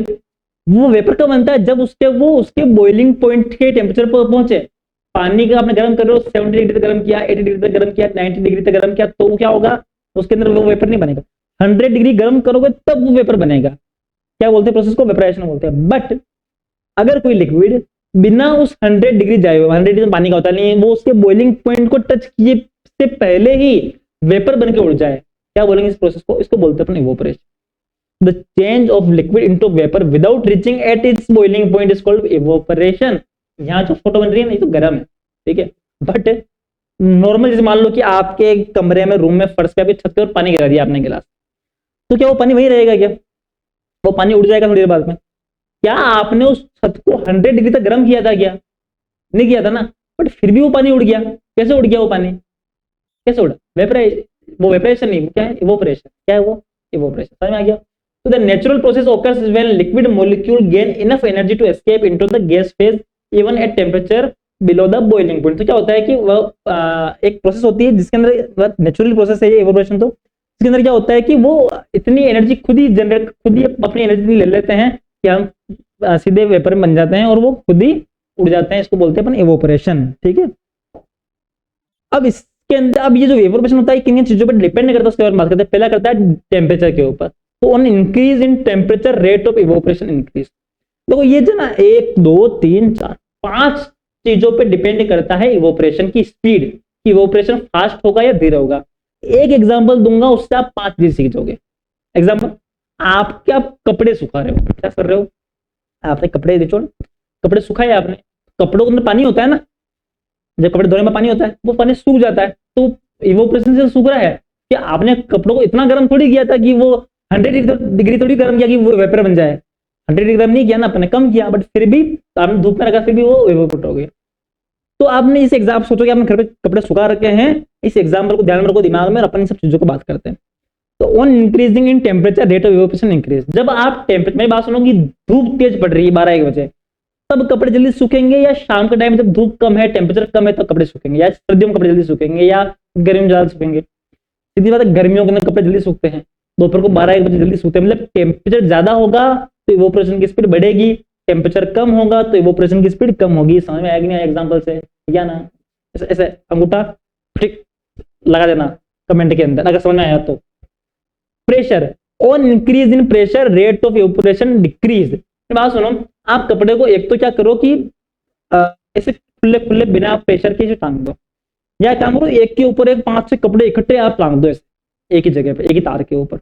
वो वेपर कब बनता है, जब उसके बॉइलिंग पॉइंट के टेम्परेचर पर पहुंचे। पानी का आपने गर्म कर रहे हो, 70 डिग्री तक गर्म किया, 80 डिग्री तक गर्म किया, 90 डिग्री तक गर्म किया, तो वो क्या होगा, उसके अंदर वो वेपर नहीं बनेगा। 100 डिग्री गर्म करोगे तब वो वेपर बनेगा, क्या बोलते हैं प्रोसेस को, वेपराइजेशन बोलते हैं। बट अगर कोई लिक्विड बिना उस 100 डिग्री जाए हुए, 100 डिग्री में पानी का होता नहीं, वो उसके बॉइलिंग पॉइंट को टच किए से पहले ही वेपर बन के उड़ जाए, क्या बोलेंगे इस प्रोसेस को, इसको बोलते हैं अपन evaporation. The change of liquid into vapor without reaching at its boiling point is called evaporation। यहाँ जो फोटो बन रही है ना, ये तो गर्म है, ठीक है, बट नॉर्मल जैसे मान लो कि आपके कमरे में, रूम में, फर्श पे, छत पे और पानी गिरा दिया आपने गिलास, तो क्या वो पानी वही रहेगा क्या, वो पानी उड़ जाएगा थोड़ी देर बाद में। क्या आपने उस छत को 100 डिग्री तक गर्म किया था क्या, नहीं किया था ना, बट फिर भी वो पानी उड़ गया, कैसे उड़ गया वो पानी, कैसे उड़ा, वेपराइज, वो वेपराइजेशन नहीं, क्या है, इवोपरेशन, क्या है वो, इवोपरेशन, समझ में आ गया। So the natural process occurs when liquid molecule gain enough energy to escape into the gas phase even at temperature below the boiling point। तो क्या होता है कि वह एक प्रोसेस होती है जिसके अंदर, नेचुरल प्रोसेस है ये इवोपरेशन, तो इसके अंदर क्या होता है कि वो इतनी एनर्जी खुद ही जनरेट, खुद ही अपनी एनर्जी ले लेते हैं कि हम सीधे वेपर में बन जाते हैं और वो खुद ही उड़ जाते हैं, इसको बोलते हैं अपन इवोपरेशन, ठीक है। अब इसके अंदर, अब ये जो इवोपरेशन होता है किन चीजों पर डिपेंड करता है, उसके बारे में बात करते हैं। पहला करता है टेम्परेचर के ऊपर, तो on increase in temperature rate of evaporation increase. देखो ये जो ना 1 2 3 4 5 चीजों पे डिपेंड करता है इवोपरेशन की स्पीड, कि इवोपरेशन फास्ट होगा या धीरे होगा। एक एग्जांपल दूंगा, उससे आप 5 चीज सीख जाओगे। एग्जांपल, आप कपड़े सुखा रहे हो, क्या कर रहे हो, आपने कपड़े निचोड़, कपड़े सुखाए आपने, कपड़ों के अंदर पानी होता है ना, जब कपड़े धोने में पानी होता है वो पानी सूख जाता है, तो इवोपरेशन से सूख रहा है कि आपने कपड़ों को इतना गर्म थोड़ी किया था कि वो 100 डिग्री थोड़ी गर्म किया कि वो वेपर बन जाए, 100 डिग्री गर्म नहीं किया ना, अपने कम किया, बट फिर भी आपने धूप में रखा, फिर भी वो इवोपोरेट हो गया। तो आपने इस एग्जाम, सोचो कि आपने घर पे कपड़े सुखा रखे हैं, इस एग्जाम्पल को ध्यान में रखो दिमाग में, और अपन इन सब चीजों को बात करते हैं। तो on increasing in temperature rate of evaporation increase, जब आप टेम्परेचर, मेरी बात सुनो कि धूप तेज पड़ रही है 12 1 बजे, तब कपड़े जल्दी सूखेंगे, या शाम के टाइम जब धूप कम है, टेम्परेचर कम है, तो कपड़े सूखेंगे, या सर्दियों में कपड़े जल्दी सूखेंगे, या गर्मी में ज्यादा सूखेंगे। सीधी बात है, गर्मियों के अंदर कपड़े जल्दी सूखते हैं, दोपहर को 12 1 बजे जल्दी सूखते हैं, मतलब टेम्परेचर ज्यादा होगा तो इवोपरेशन की स्पीड बढ़ेगी, टेम्परेचर कम होगा तो इवोपरेशन की स्पीड कम होगी। समझ में आएगी नहीं एग्जांपल से, या ना, ऐसे ऐसे अंगूठा ठीक लगा देना कमेंट के अंदर अगर समझ में आया तो। Pressure, on increase in pressure rate of evaporation decrease. बात सुनो, आप कपड़े को एक तो क्या करो कि ऐसे खुले खुले बिना प्रेशर के टांग दो, या काम करो एक के ऊपर एक 5 6 कपड़े इकट्ठे आप टांग दो ऐसे एक ही जगह पे, एक ही तार के ऊपर,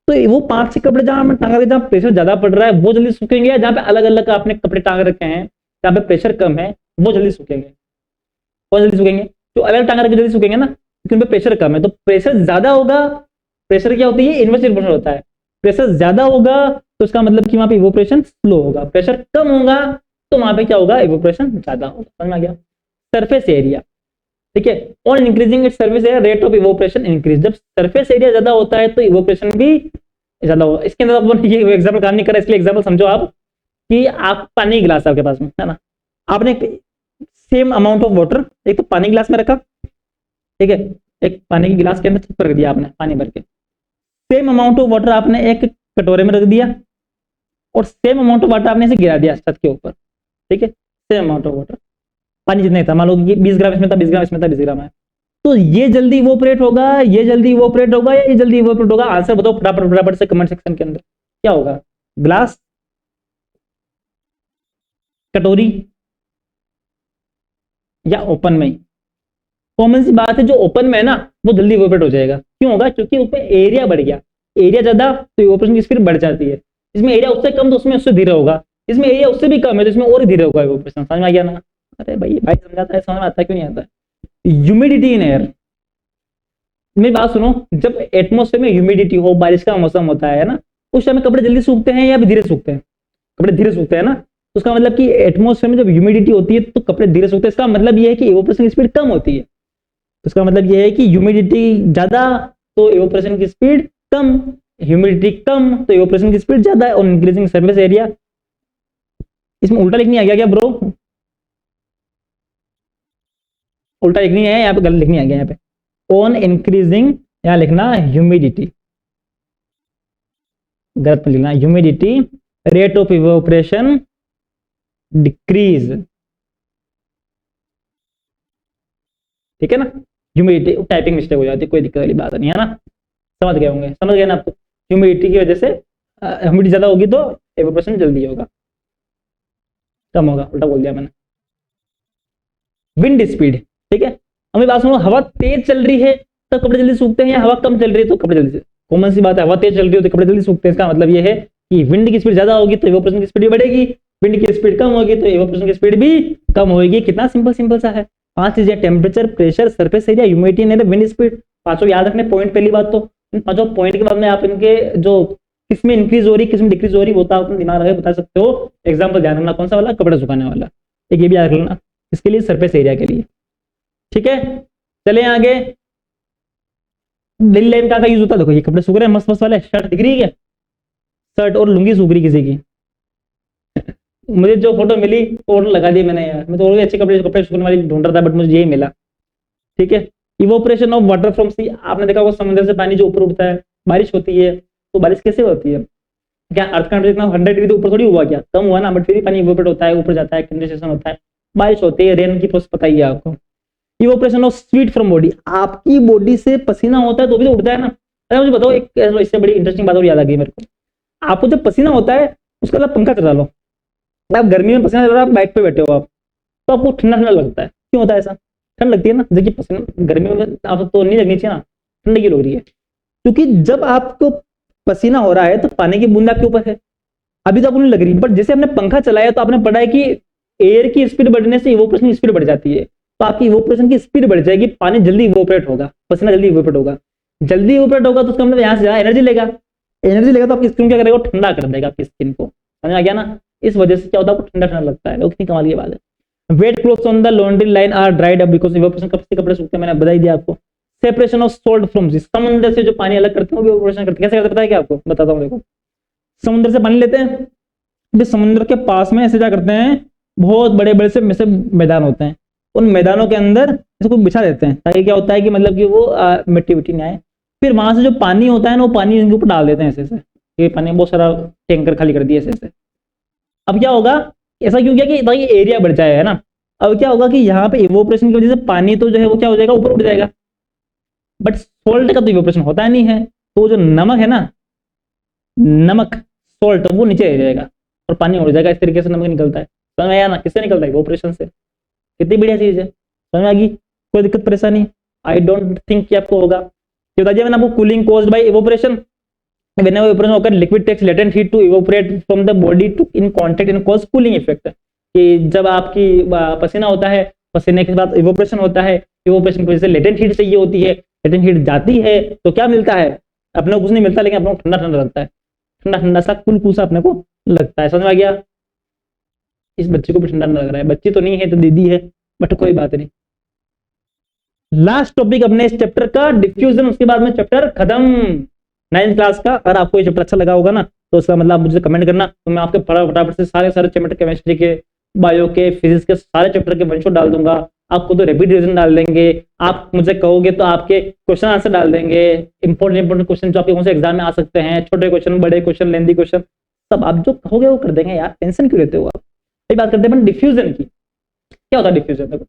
तो वो 5 6 कपड़े जहां में टांगा, जहां प्रेशर ज्यादा पड़ रहा है वो जल्दी सूखेंगे, या जहां पे अलग अलग आपने कपड़े टांग रखे हैं जहां पे प्रेशर कम है वो जल्दी सूखेंगे, कौन जल्दी सूखेंगे, जो अलग टांग रखे जल्दी सूखेंगे ना, क्योंकि उनपे प्रेशर कम है। तो प्रेशर ज्यादा होगा, प्रेशर क्या होती है, इनवर्स प्रेशर होता है, प्रेशर ज्यादा होगा तो इसका मतलब कि वहां पे इवोपरेशन स्लो होगा, प्रेशर कम होगा तो वहां पे क्या होगा, इवोपरेशन ज्यादा होगा। समझ में आ गया। सरफेस एरिया, ठीक है, on increasing it service area rate of evaporation increase, जब सरफेस एरिया ज्यादा होता है तो इवोपरेशन भी ज्यादा होगा। इसके अंदर अपन ये एग्जांपल काम नहीं कर रहा, इसलिए एग्जांपल समझो आप कि आप पानी गिलास आपके पास में है ना, आपने सेम अमाउंट ऑफ वाटर एक तो पानी गिलास में रखा, ठीक है, एक पानी की गिलास के अंदर छत पर रख दिया आपने पानी भर के, सेम अमाउंट ऑफ वाटर आपने एक कटोरे में रख दिया, और सेम अमाउंट ऑफ वाटर आपने इसे गिरा दिया छत के ऊपर, ठीक है, सेम अमाउंट ऑफ वाटर, पानी जितना था, मान लो कि 20 ग्राम इसमें था, 20 ग्राम इसमें था, 20 ग्राम है, तो ये जल्दी इवोपरेट होगा, ये जल्दी इवोपरेट होगा, या ये जल्दी इवोपरेट होगा, आंसर बताओ फटाफट फटाफट से कमेंट सेक्शन के अंदर, क्या होगा, ग्लास, कटोरी, या ओपन में, कॉमन सी बात है, जो ओपन में है ना वो जल्दी इवोपोरेट हो जाएगा। क्यों होगा? क्योंकि उसमें एरिया बढ़ गया, एरिया ज्यादा तो इवोपोरेशन की स्पीड बढ़ जाती है। इसमें एरिया उससे कम तो उसमें उससे धीरे होगा, इसमें एरिया उससे भी कम है तो इसमें और धीरे होगा इवोपोरेशन। समझ में आ गया ना? अरे भाई भाई समझाता है, समझ में आता है, क्यों नहीं आता? ह्यूमिडिटी इन एयर, मेरी बात सुनो, जब एटमोस्फेयर में ह्यूमिडिटी हो, बारिश का मौसम होता है ना, उस टाइम में कपड़े जल्दी सूखते हैं या धीरे सूखते हैं? कपड़े धीरे सूखते हैं ना। तो उसका मतलब कि एटमोस्फेयर में जब ह्यूमिडिटी होती है तो कपड़े धीरे सूखते हैं। इसका मतलब यह है कि इवोपोरेशन की स्पीड कम होती है। तो इसका मतलब यह है कि ह्यूमिडिटी ज्यादा तो इवोपोरेशन की स्पीड कम, ह्यूमिडिटी कम तो इवोपोरेशन की स्पीड ज्यादा और इंक्रीजिंग सरफेस एरिया। इसमें उल्टा लिखनी आ गया क्या ब्रो? उल्टा लिखनी है यहाँ पे, गलत लिखनी आ गया यहाँ पे। ऑन इंक्रीजिंग यहां लिखना ह्यूमिडिटी, गलत लिखना humidity, rate of evaporation decrease. ठीक है ना? ह्यूमिडिटी टाइपिंग मिस्टेक हो जाती है, कोई दिक्कत वाली बात नहीं है ना। समझ गए होंगे, समझ गए ना आपको? ह्यूमिडिटी की वजह से ह्यूमिडिटी ज्यादा होगी तो इवोपोरेशन जल्दी होगा, कम होगा, उल्टा बोल दिया मैंने। विंड स्पीड, ठीक है। हमें बात सुनो, हवा तेज चल रही है तो कपड़े जल्दी सूखते हैं या हवा कम चल रही है तो कपड़े जल्दी? कॉमन सी बात है, हवा तेज चल रही है तो कपड़े जल्दी सूखते हैं। इसका मतलब ये है कि विंड की स्पीड ज्यादा होगी तो इवोपोरेशन की स्पीड भी बढ़ेगी, विंड की स्पीड कम होगी तो इवोपोरेशन की स्पीड भी कम होगी। कितना सिंपल सिंपल सा है। 5 चीजें, temperature, pressure, surface area, humidity and wind speed. पांचों याद रखने पॉइंट। पहली बात तो इन पांचों पॉइंट के बाद में आप इनके जो किसमें इंक्रीज हो रही किसमें डिक्रीज हो रही वो तो आप दिमाग लगा बता सकते हो। एग्जाम्पल ध्यान रखना, कौन सा वाला? कपड़े सुखाने वाला। एक ये भी याद रख लेना, इसके लिए सरफेस एरिया के लिए। ठीक है, चले आगे। डेली लाइफ का यूज होता है, देखो ये कपड़े सूख रहे हैं मस्त मस्त वाले, शर्ट दिख रही है क्या? शर्ट और लुंगी सूख रही किसी की। मुझे जो फोटो मिली वो लगा दी मैंने यार, मैं तो और भी अच्छे कपड़े कपड़े सूखने वाली ढूंढ रहा था बट मुझे यही मिला। ठीक है, इवोपरेशन ऑफ वाटर फ्रॉम सी, आपने देखा होगा समुद्र से पानी जो ऊपर उठता है, बारिश होती है तो बारिश कैसे होती है? क्या अर्थ का टेम्परेचर 100 डिग्री ऊपर थोड़ी हुआ, क्या कम हुआ ना, बट फिर भी पानी इवोपरेट होता है, ऊपर जाता है, कंडेंसेशन होता है, बारिश होती है, रेन की प्रोसेस पता ही है आपको। Evaporation of sweet from body, आपकी बॉडी से पसीना होता है तो भी तो उठता है ना। अरे मुझे बताओ, एक इससे बड़ी इंटरेस्टिंग बात और याद आ गई मेरे को। आपको जब पसीना होता है उसका मतलब पंखा चला लो, आप गर्मी में पसीना चल रहा है, आप बाइक पे बैठे हो आप, तो आपको ठंडा ठंडा लगता है। क्यों होता है ऐसा? ठंड लगती है ना, देखिए पसीना गर्मी में आप तो नहीं लगनी चाहिए ना, ठंड की लग रही है। क्योंकि जब आपको पसीना हो रहा है तो पानी की बूंद आपके ऊपर है, अभी तो आपको नहीं लग रही, बट जैसे आपने पंखा चलाया तो आपने पढ़ा है कि एयर की स्पीड बढ़ने से इवोपरेशन की स्पीड बढ़ जाती है। तो आपकी इवोपरेशन की स्पीड बढ़ जाएगी, पानी जल्दी इवोपरेट होगा, पसीना जल्दी इवोपरेट होगा। जल्दी इवोपरेट होगा तो उसका मतलब यहाँ से ज्यादा एनर्जी लेगा, एनर्जी लेगा तो आपकी स्किन क्या करेगा? ठंडा कर देगा आपकी स्किन को। समझ आ गया ना? इस वजह से क्या होता है, आपको ठंडा ठंडा लगता है। कितनी कमाल की बात है। Wet clothes on the laundry line are dried up because evaporation, कब से कपड़े सूखते हैं मैंने बता दिया आपको। Separation of salt from sea, समुद्र से जो पानी अलग करते हैं वो इवोपरेशन करते हैं। कैसे करते हैं क्या आपको बताता हूँ, देखो। समुद्र से पानी लेते हैं, जो समुद्र के पास में ऐसे क्या करते हैं, बहुत बड़े बड़े से मैदान होते हैं, उन मैदानों के अंदर इसको बिछा देते हैं ताकि क्या होता है कि मतलब कि वो मिट्टी विट्टी नहीं आए। फिर वहां से जो पानी होता है ना, वो पानी इनके ऊपर डाल देते हैं ऐसे से, ये पानी बहुत सारा टैंकर खाली कर दिया ऐसे ऐसे। अब क्या होगा, ऐसा क्यों किया कि ताकि एरिया बढ़ जाए, है ना। अब क्या होगा कि यहाँ पे इवोपरेशन की वजह से पानी तो जो है वो क्या हो जाएगा, ऊपर उठ जाएगा, बट सोल्ट का तो इवोपरेशन होता नहीं है, तो जो नमक है ना, नमक सोल्ट वो नीचे रह जाएगा और पानी उड़ जाएगा। इस तरीके से नमक निकलता है। समझ में आया ना? किससे निकलता है? इवोपरेशन से। कितनी बढ़िया चीज है, समझ में आ गई? कोई दिक्कत परेशानी? आई डोंट थिंक कि आपको होगा। ये बताइए मैंने आपको, cooling caused by evaporation, whenever evaporation occurs liquid takes latent heat to evaporate from the body to in contact and cause cooling effect। कि जब आपकी पसीना होता है, पसीने के बाद इवोपरेशन होता है, इवोपरेशन की वजह से लेटेंट हीट चाहिए होती है, लेटेंट हीट जाती है तो क्या मिलता है? अपने को कुछ नहीं मिलता, लेकिन अपने को ठंडा ठंडा लगता है, ठंडा ठंडा सा कुल कुल सा अपने को लगता है। समझ में आ गया? इस बच्चे को भी ठंडा लग रहा है, बच्ची तो नहीं है तो दीदी है, बट कोई बात नहीं। लास्ट टॉपिक अपने इस चैप्टर का डिफ्यूजन, उसके बाद में चैप्टर खत्म 9th क्लास का। अगर आपको ये चैप्टर अच्छा लगा होगा ना तो उसका मतलब मुझे कमेंट करना, तो मैं आपके फटाफट से सारे चैप्टर, केमिस्ट्री के, बायो के, फिजिक्स के सारे चैप्टर के वन शॉट डाल दूंगा। आपको तो रैपिड रिवीजन डाल देंगे, आप मुझे कहोगे तो आपके क्वेश्चन आंसर डाल देंगे, इंपॉर्टेंट क्वेश्चन जो आपके कौन से एग्जाम में आ सकते हैं, छोटे क्वेश्चन, बड़े क्वेश्चन, लेंदी क्वेश्चन, सब आप जो कहोगे वो कर देंगे यार, टेंशन क्यों लेते हो आप। ये बात करते हैं डिफ्यूजन की। क्या होता है डिफ्यूजन? देखो,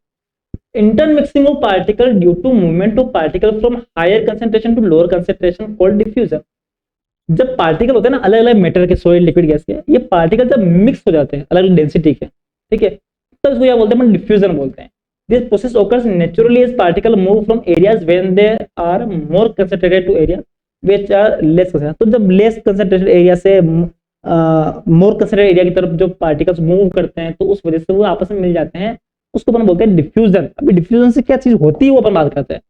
intermixing of particle due to movement of particle from higher concentration to lower concentration called diffusion. जब पार्टिकल होते हैं ना अलग अलग मैटर के, सॉलिड, लिक्विड, गैस के, ये पार्टिकल जब मिक्स हो जाते हैं अलग अलग डेंसिटी के, ठीक है, तो इसको क्या बोलते हैं? डिफ्यूजन बोलते हैं। This process occurs naturally as particles move from areas when they are more concentrated to area which are less concentrated. तो जब लेस कंसंट्रेटेड एरिया से मोर कंसंट्रेटेड एरिया की तरफ जो पार्टिकल्स मूव करते हैं तो उस वजह से वो आपस में मिल जाते हैं, उसको अपन बोलते हैं डिफ्यूजन। अभी डिफ्यूजन से क्या चीज होती है वो अपन बात करते हैं।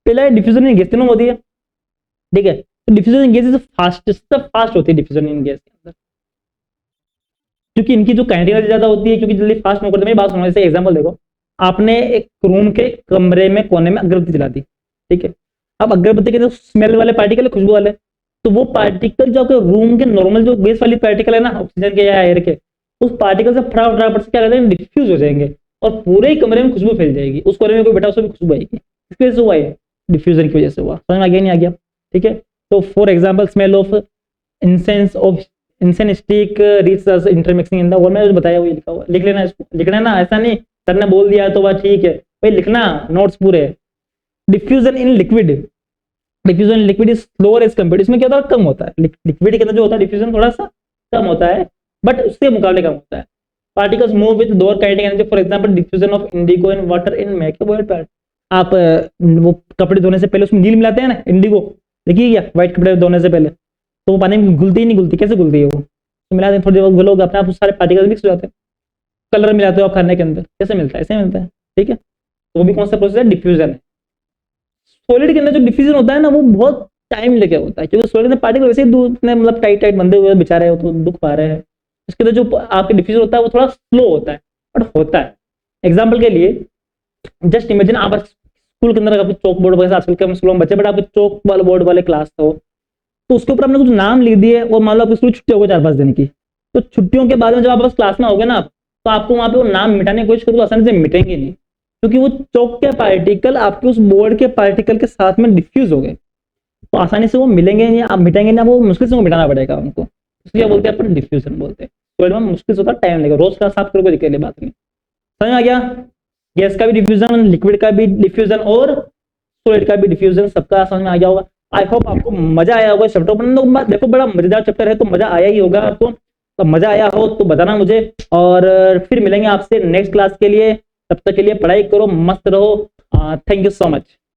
पहला डिफ्यूजन इन गैस में होती है, ठीक है। तो डिफ्यूजन इन गैस फास्ट होती है डिफ्यूजन इन गैस के अंदर, क्योंकि इनकी जो काइनेटिक एनर्जी ज्यादा होती है, क्योंकि जल्दी फास्ट मूव करते हैं। मेरी बात सुनो, जैसे एग्जांपल देखो, आपने एक रूम के कमरे में कोने में अगरबत्ती जला दी, ठीक है। अब अगरबत्ती के जो स्मेल वाले पार्टिकल है, खुशबू वाले, तो वो पार्टिकल जो आपके रूम के नॉर्मल जो गैस वाली पार्टिकल है ना, ऑक्सीजन के या एयर के, उस पार्टिकल से फटाफट से क्या करते हैं, डिफ्यूज हो जाएंगे और पूरे ही कमरे में खुशबू फैल जाएगी। उस कोने में कोई बैठा, उसमें भी खुशबू आएगी। इसकी वजह से हुआ है, डिफ्यूजन की वजह से हुआ। समझ में आ गया नहीं आ गया, ठीक है। तो for example smell of incense stick reach intermixing in the wall, मैंने बताया वो लिखा हुआ, लिख लेना इसको, लिखना है ना, ऐसा नहीं सर ने बोल दिया तो बात ठीक है भाई, लिखना नोट्स पूरे। Diffusion in liquid, diffusion in liquid is slower as compared, इसमें क्या होता है, कम होता है। लिक्विड के अंदर जो होता है डिफ्यूजन थोड़ा सा कम होता है, बट उसके मुकाबले कम होता है। Particles move with lower kinetic energy, for example diffusion of Indigo in water in makeup oil pad. आप वो कपड़े धोने से पहले उसमें नील मिलाते हैं ना, इंडिगो, देखिए क्या, व्हाइट कपड़े धोने से पहले, तो वो पानी में घुलती ही नहीं, घुलती कैसे घुलती है वो, तो मिलाते हैं थोड़ी देर घुलोगे, अपने आप सारे पार्टिकल मिक्स हो जाते हैं। कलर मिलाते हो आप खाने के अंदर, कैसे मिलता है, ऐसे मिलता है, ठीक है। तो वो भी कौन सा प्रोसेस है, डिफ्यूजन है। सॉलिड के अंदर जो डिफ्यूजन होता है ना, वो बहुत टाइम लेके होता है, क्योंकि सॉलिड में पार्टिकल वैसे ही मतलब टाइट बंधे हुए बेचारे हो तो दुख पा रहे हैं। इसके अंदर जो आपके डिफ्यूजन होता है वो थोड़ा स्लो होता है, बट होता है। एग्जाम्पल के लिए जस्ट इमेजिन, आप स्कूल के अंदर चौक बोर्ड वगैरह, आजकल के स्कूलों में बच्चे, बट आपके चौक वाले बोर्ड वाले क्लास हो, तो उसके ऊपर आपने कुछ नाम लिख दिए और मान लो आपकी स्कूल छुट्टी हो गई 4-5 दिन की, तो छुट्टियों के बाद में जब आप बस क्लास में होगे ना, तो आपको वहां पे वो नाम मिटाने की कोशिश करो तो आसानी से मिटेंगे नहीं, क्योंकि वो चौक के पार्टिकल आपके उस बोर्ड के पार्टिकल के साथ में डिफ्यूज हो गए, तो आसानी से वो मिलेंगे नहीं, आप मिटेंगे ना, वो मुश्किल से मिटाना पड़ेगा उनको, इसलिए बोलते हैं अपन डिफ्यूजन बोलते हैं। तो मुश्किल से होता, टाइम लगेगा, रोज क्लास साफ करोगे दिक्कत बात नहीं। समझ में आ गया, गैस का भी डिफ्यूजन, लिक्विड का भी डिफ्यूजन और सॉलिड का भी डिफ्यूजन, सबका समझ में आ गया होगा। आई होप आपको मजा आया होगा चैप्टर पर। देखो बड़ा मजेदार चैप्टर है, तो मजा आया ही होगा आपको। तो मजा आया हो तो बताना मुझे, और फिर मिलेंगे आपसे नेक्स्ट क्लास के लिए। तब तक के लिए पढ़ाई करो, मस्त रहो। Thank you so much.